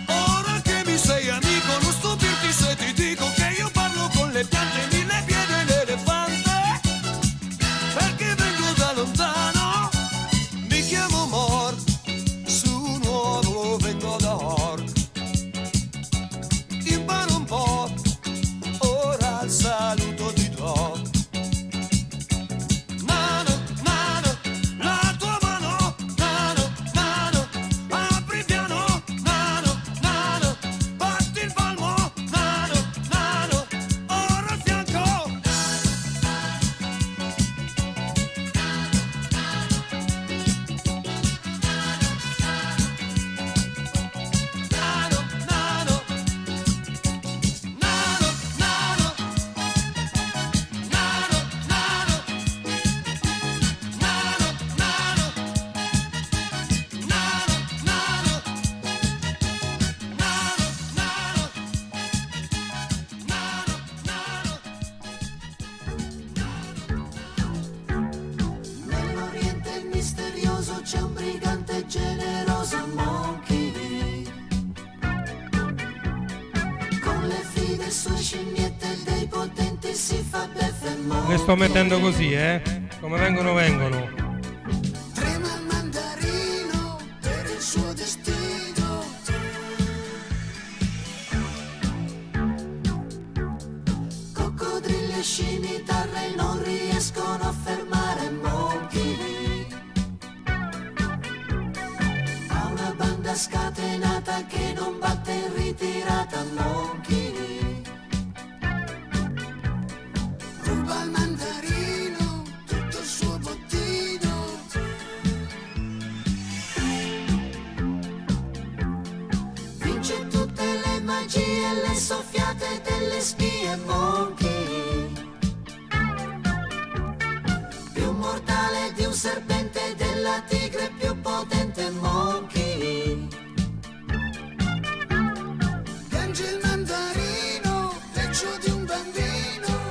Ora che mi sei amico, non stupirti se ti dico che io parlo con le piante, mille piedi l'elefante. Perché vengo da lontano, mi chiamo Mor, su nuovo vengo da Or. Imparo un po', ora il saluto ti do. Mano, mano, la tua mano, nano, nano, apri piano, nano, nano, batti il palmo, nano, nano, ora al fianco. Nano, nano, nano, nano, nano, nano, nano, nano, nano, nell'Oriente misterioso c'è un brigante generoso, Monkey, con le fide sue scimmiette dei potenti si fa beffe. Monkey Le sto mettendo così, come vengono vengono. trema il mandarino per il suo destino. Coccodrilli e scimitarre non riescono a fermare Monkey. Ha una banda scatenata che non batte in ritirata Monkey. Ruba il mandarino, tutto il suo bottino. Vince tutte le magie e le soffiate delle spie Monkey. Più mortale di un serpente, della tigre più potente Monkey. Piange il mandarino, peggio di un bambino.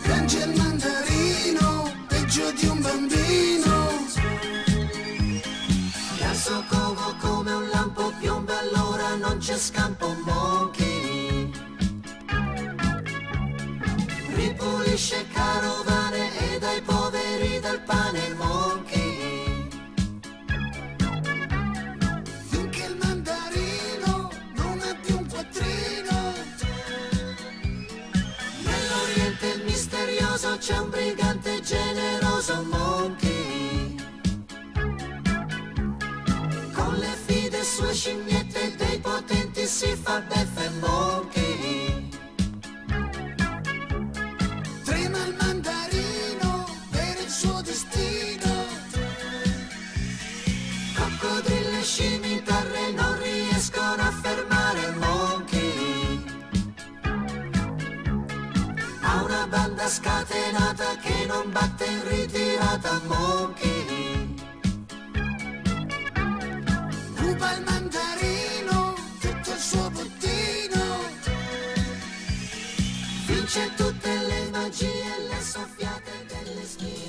Piange il mandarino, peggio di un bambino. E al suo covo come un lampo piomba, allora non c'è scampo Monkey. Ripulisce carovane e dai poveri del pane Monkey. Finché il mandarino non ha più un quattrino. Nell'Oriente misterioso c'è un brigante generoso Monkey. Con le fide sue scimmiette dei potenti si fa beffe Monkey. banda scatenata che non batte in ritirata, Monkey. Ruba il mandarino, tutto il suo bottino, vince tutte le magie e le soffiate delle spie.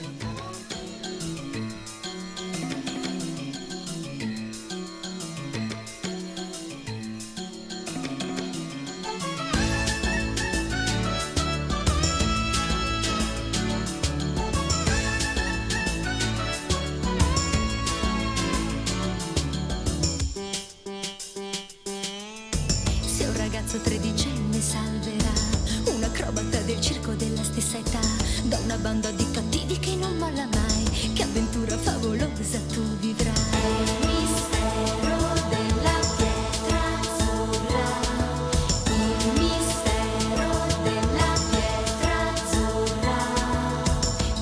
Se un ragazzo tredicenne salverà un acrobata del circo della stessa età da una banda di cattivi che non molla mai, che avventura favolosa tu vivrai. Il mistero della pietra azzurra, il mistero della pietra azzurra.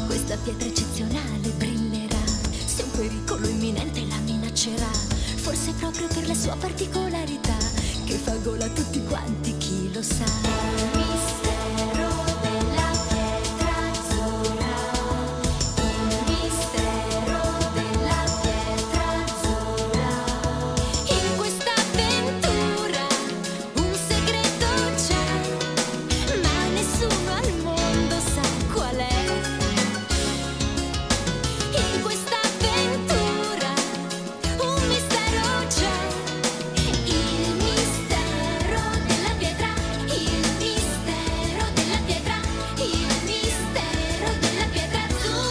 Questa pietra eccezionale brillerà, se un pericolo imminente la minaccerà, forse proprio per la sua particolarità, che fa gola a tutti quanti, chi lo sa. Il mistero della pietra azzurra, il mistero della pietra azzurra. In questa avventura un segreto c'è, ma nessuno al mondo sa qual è. In questa avventura un mistero c'è, il mistero della pietra, il mistero della pietra, il mistero della pietra azzurra.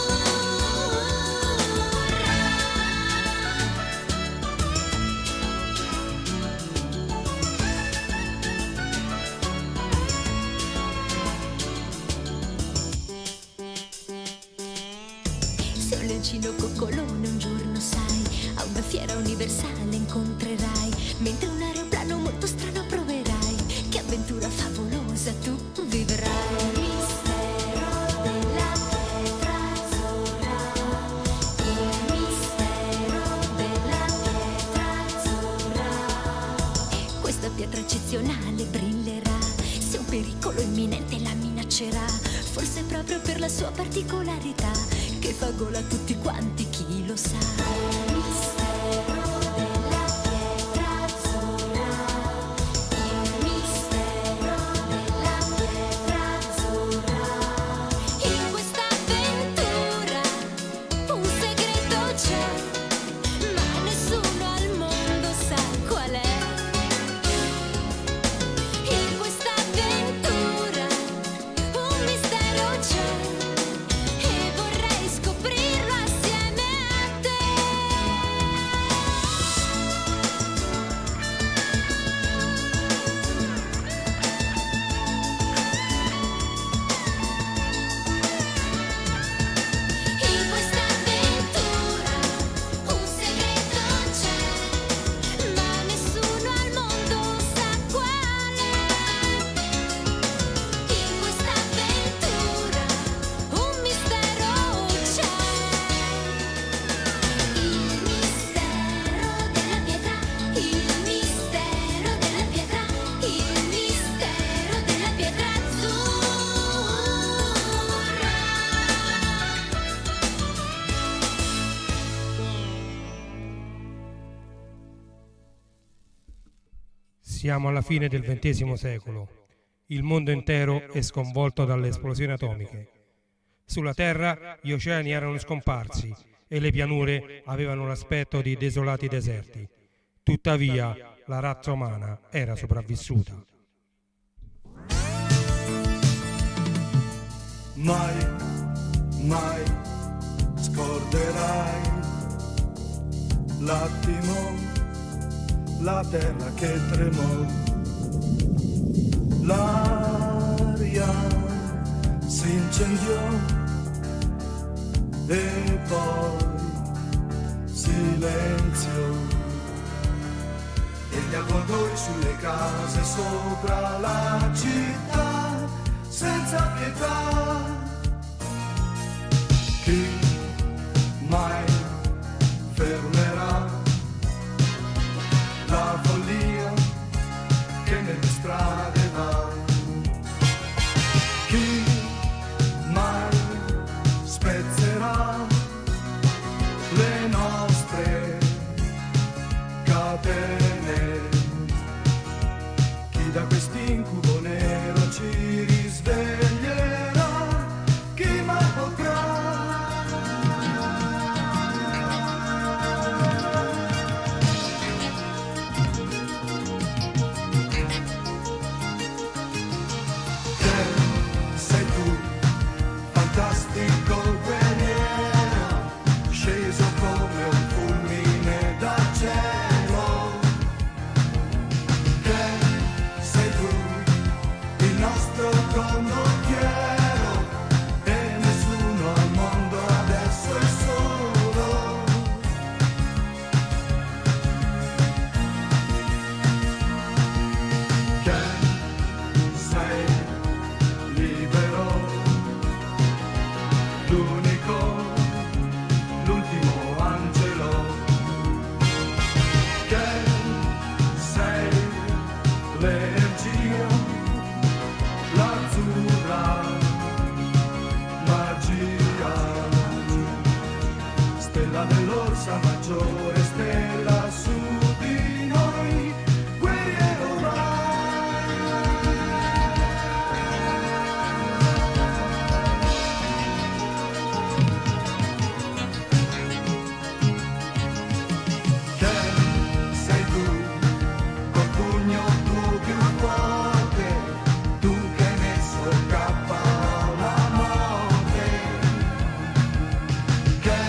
Se un leoncino coccolone un giorno sai, a una fiera universale incontrerai, mentre un aeroplano molto strano proverai, che avventura favolosa tu vivrai. Il mistero della pietra azzurra, il mistero della pietra azzurra. Questa pietra eccezionale brillerà, se un pericolo imminente la minaccerà, forse proprio per la sua particolarità, che fa gola a tutti quanti, chi lo sa. Il mistero della pietra azzurra, il mistero della pietra azzurra. In questa avventura un segreto c'è, ma nessuno al mondo sa qual è. In questa avventura un mistero c'è e vorrei scoprirlo assieme a te. In questa avventura un segreto c'è, ma nessuno al mondo sa qual è. In questa avventura un mistero c'è, il mistero della pietra, il mistero della pietra, il mistero della pietra azzurra. Siamo alla fine del XX secolo. Il mondo intero è sconvolto dalle esplosioni atomiche. Sulla Terra gli oceani erano scomparsi e le pianure avevano l'aspetto di desolati deserti. Tuttavia, la razza umana era sopravvissuta. Mai, mai scorderai l'attimo, la terra che tremò, l'aria si incendiò e poi silenzio, e gli avvoltoi sulle case sopra la città senza pietà. Chi mai fermerà la follia che nelle strade va? Chi bene. Chi da quest'incubo nero ci risveglierà, chi mai potrà? Sei tu, fantastico guerriero, sceso come un fulmine dal cielo. Che sei tu, il nostro condottiero, e nessuno al mondo adesso è solo. Che sei libero, l'unico, l'ultimo angelo. Che sei l'energia, l'azzurra magia, stella dell'Orsa Maggiore, stella su di noi, guerriero vai. Che sei tu, col pugno tuo più forte, tu che hai messo cappa alla morte. Che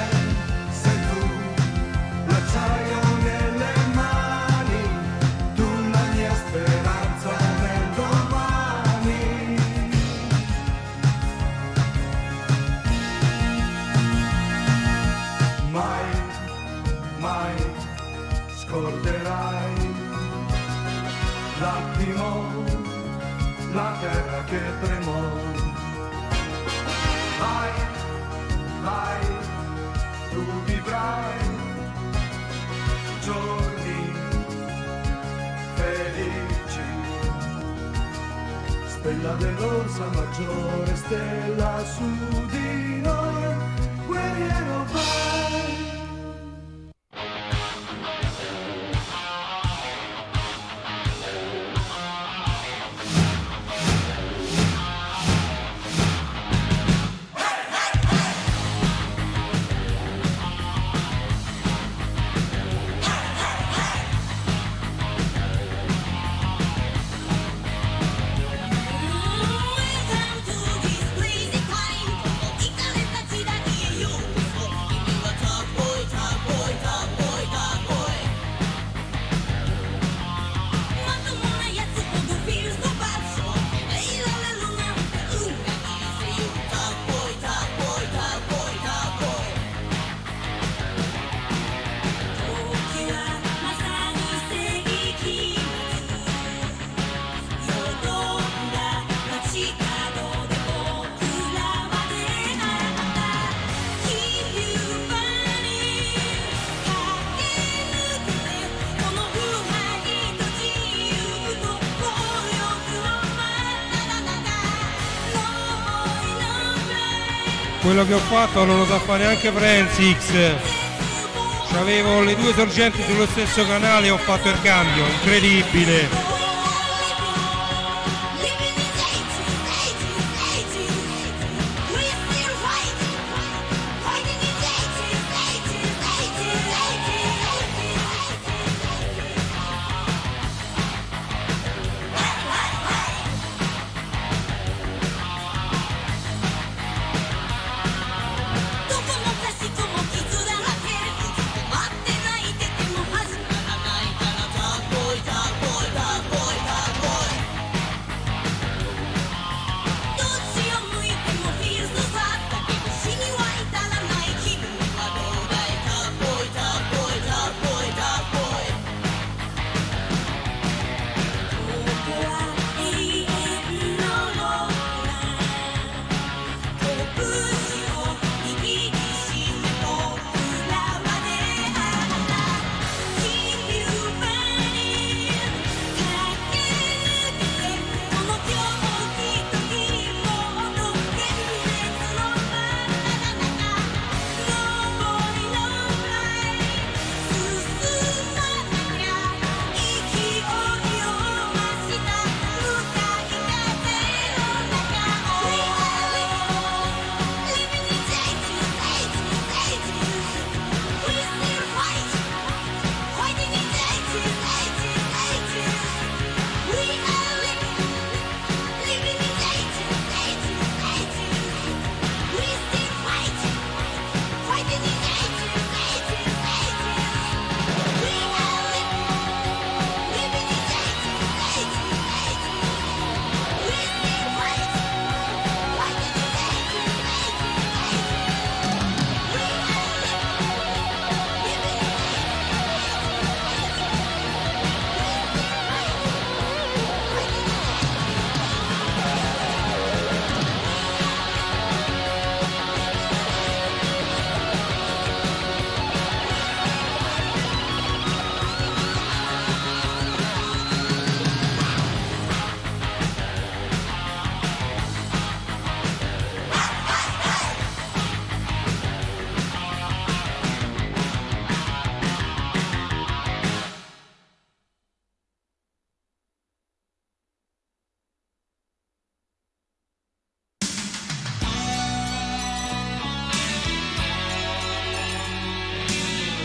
sei tu, l'acciaio nelle mani, tu la mia speranza nel domani. Mai, mai scorderai l'attimo, la terra che tremò. Mai, mai tu vivrai giorni felici. Stella dell'Orsa Maggiore, stella su di noi, guerriero vai. Welcome to this crazy time. イカれた時代へようこそ。君はタッボイタッボイタッボイタッボイ。まともなやつほどフィルソバッション。いられるなんて運がいいぜよ。タッボイタッボイタッボイタッボイ。時はまさに世紀末。よどんだ街角で僕らは出会った気流場に駆け抜けてこの腐敗と自由と暴力の真っただ中 No boy no life Quello che ho fatto non lo sa fare neanche Prince X. C'avevo le due sorgenti sullo stesso canale e ho fatto il cambio, incredibile. Living in ages, ages, ages. We still fighting, fighting in ages, ages, ages, ages. どこもかしこも傷だらけ。待って泣いてても始まらないからタッボイタッボイタッボイ。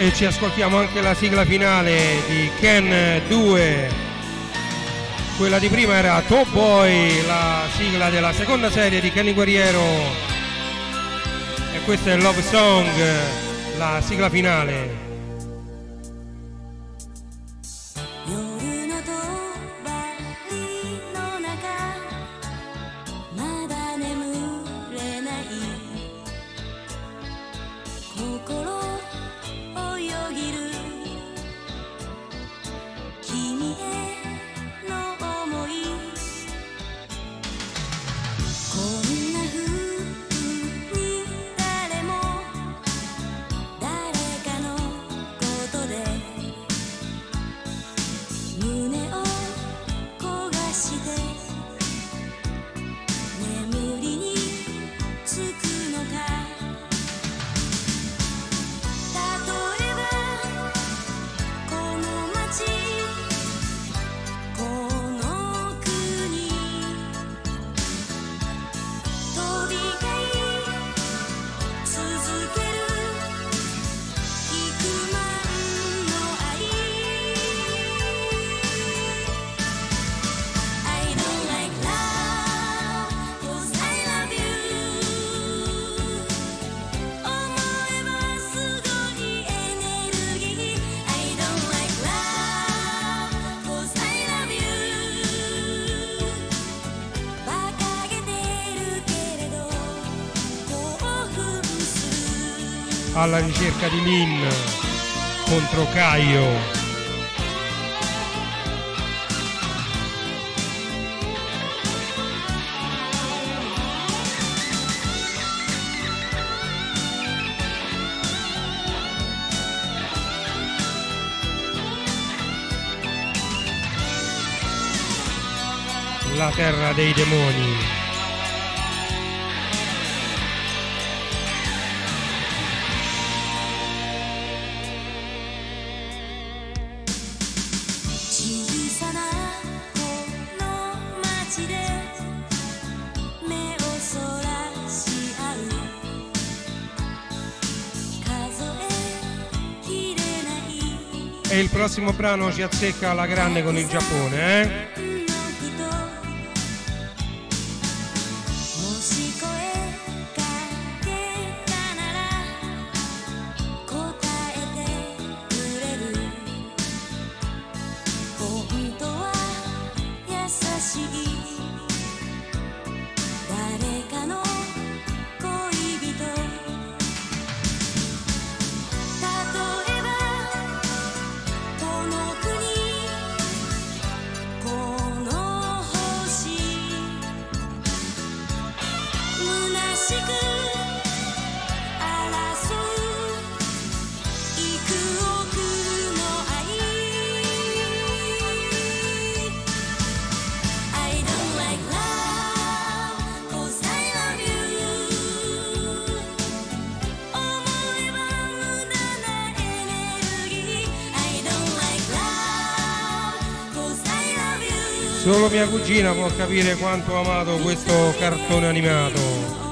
E ci ascoltiamo anche la sigla finale di Ken 2. Quella di prima era Top Boy, la sigla della seconda serie di Kenny Guerriero. E questa è Love Song, la sigla finale. 夜のとばりの中まだ眠れない心泳ぎる君への想いこんな風に誰も誰かのことで胸を焦がして眠りにつくのか例えばこの街この国飛び交い続ける幾万の愛I don't like love, 'cause I love you 思えばすごいエネルギー I don't like love, 'cause I love you 馬鹿げてるけれど興奮する Alla ricerca di Lin contro Caio. La terra dei demoni. E il prossimo brano ci azzecca alla grande con il Giappone, eh? Solo mia cugina può capire quanto ho amato questo cartone animato.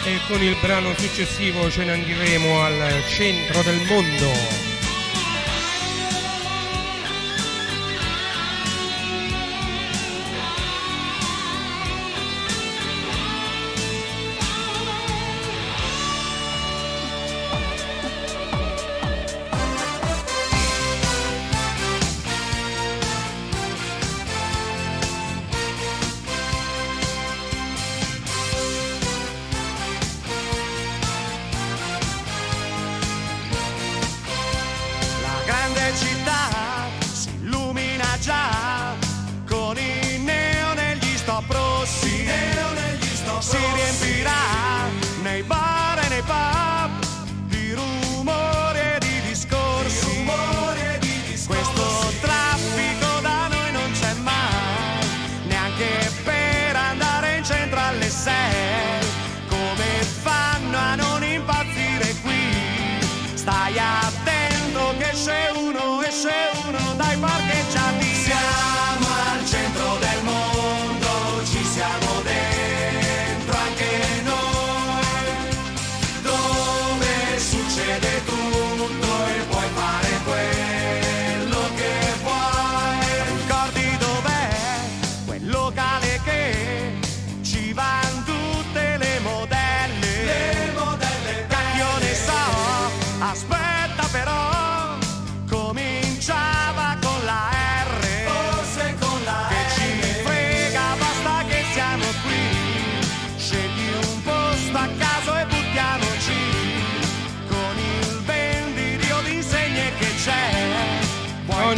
E con il brano successivo ce ne andremo al centro del mondo. città si illumina già con i neo negli stop rossi, si riempirà nei bar e nei pub di rumore e di discorsi,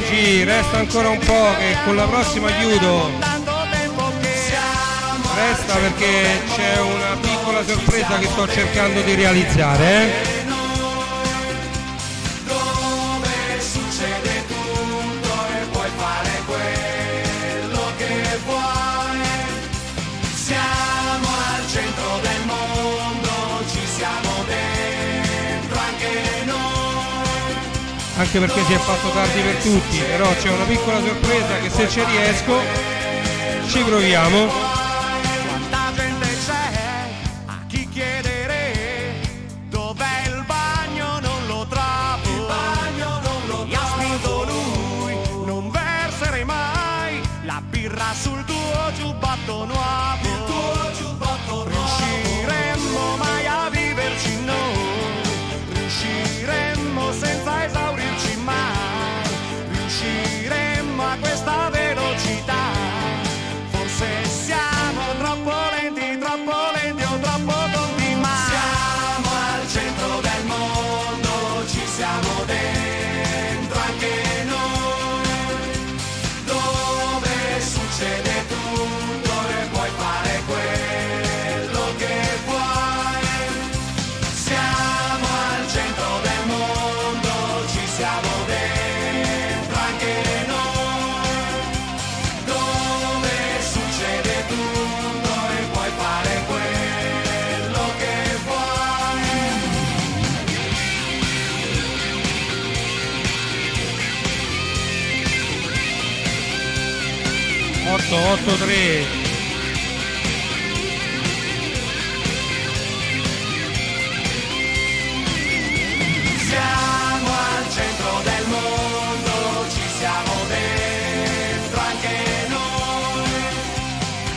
Luigi, resta ancora un po' che con la prossima chiudo. Resta perché c'è una piccola sorpresa che sto cercando di realizzare. Dove succede tutto e puoi fare quello che vuoi. Siamo al centro del mondo, ci siamo dentro anche noi. Anche perché si è fatto tardi per tutti, però c'è una piccola sorpresa che se ci riesco ci proviamo. Quanta gente c'è, a chi chiedere dov'è il bagno, non lo trovo. Il bagno non lo trovo. Mi ha spinto lui, non versere mai la birra sul tuo giubbotto nuovo. Il tuo giubbotto nuovo. Riusciremmo mai a viverci noi? Riusciremmo senza esaurirci mai? Riusciremmo a questa velocità? Forse siamo troppo lenti o troppo tonti, ma siamo al centro del mondo, ci siamo dentro anche noi. Dove succede tutto e puoi fare quello che vuoi. Siamo al centro del mondo, ci siamo dentro anche noi. Dove succede tutto e puoi fare quello che vuoi. 883. Siamo al centro del mondo, ci siamo dentro anche noi.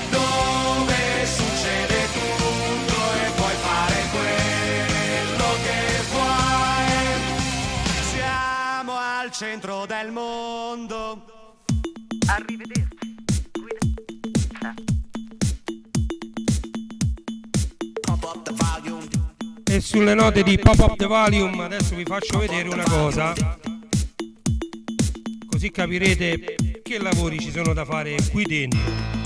Dove succede tutto e puoi fare quello che vuoi. Siamo al centro del mondo. E sulle note di Pop Up the Volume adesso vi faccio vedere una cosa, così capirete che lavori ci sono da fare qui dentro.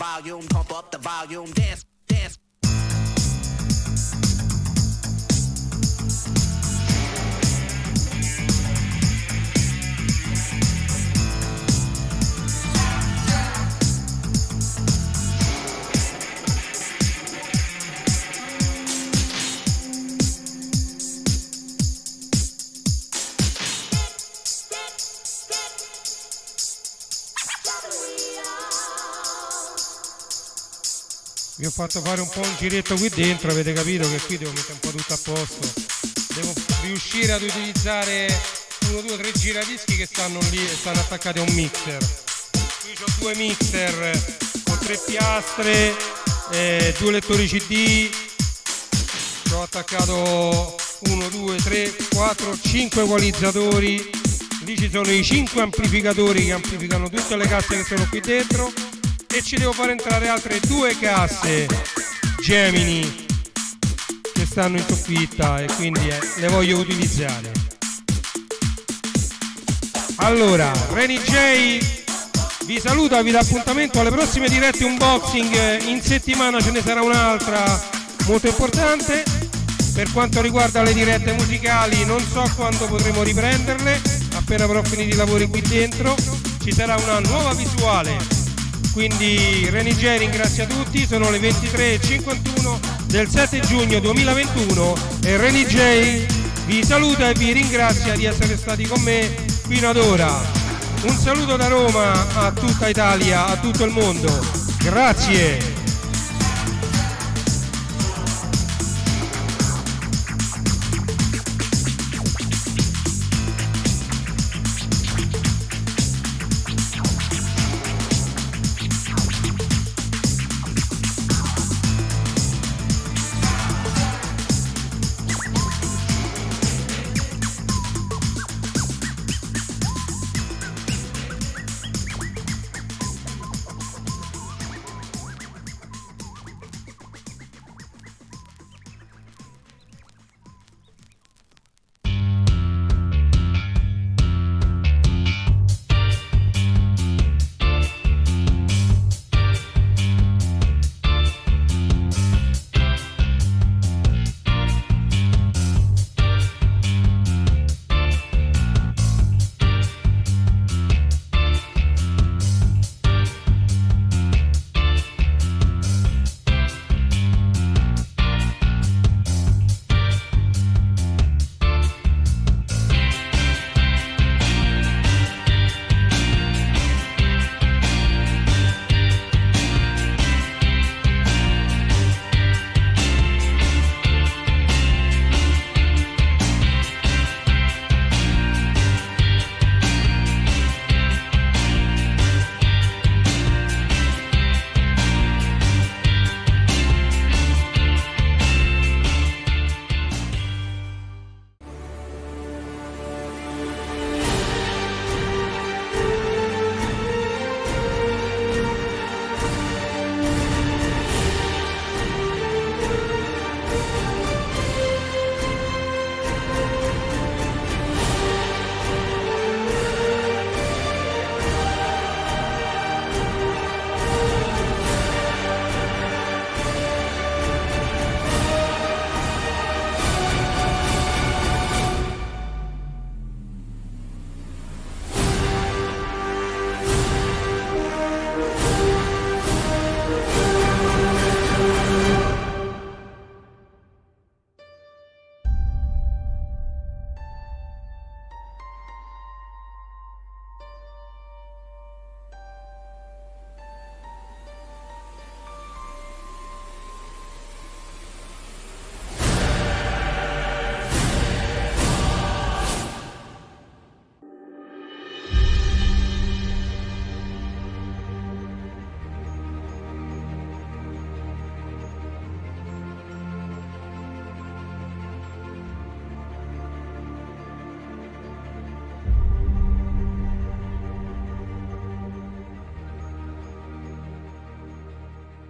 volume, pump up the volume, dance, dance. Vi ho fatto fare un po' un giretto qui dentro, avete capito che qui devo mettere un po' tutto a posto. Devo riuscire ad utilizzare 1, 2, 3 giradischi che stanno lì e stanno attaccati a un mixer. Qui ho 2 mixer con 3 piastre, 2 lettori CD, ci ho attaccato 1, 2, 3, 4, 5 equalizzatori, lì ci sono i 5 amplificatori che amplificano tutte le casse che sono qui dentro e ci devo fare entrare altre 2 casse Gemini che stanno in soffitta e quindi le voglio utilizzare. Allora, Reni J vi saluta, vi dà appuntamento alle prossime dirette unboxing, in settimana ce ne sarà un'altra molto importante. Per quanto riguarda le dirette musicali non so quando potremo riprenderle, appena avrò finito i lavori qui dentro ci sarà una nuova visuale. Quindi Reni J ringrazia tutti, sono le 23:51 del 7 giugno 2021 e Reni J vi saluta e vi ringrazia di essere stati con me fino ad ora. Un saluto da Roma a tutta Italia, a tutto il mondo. Grazie.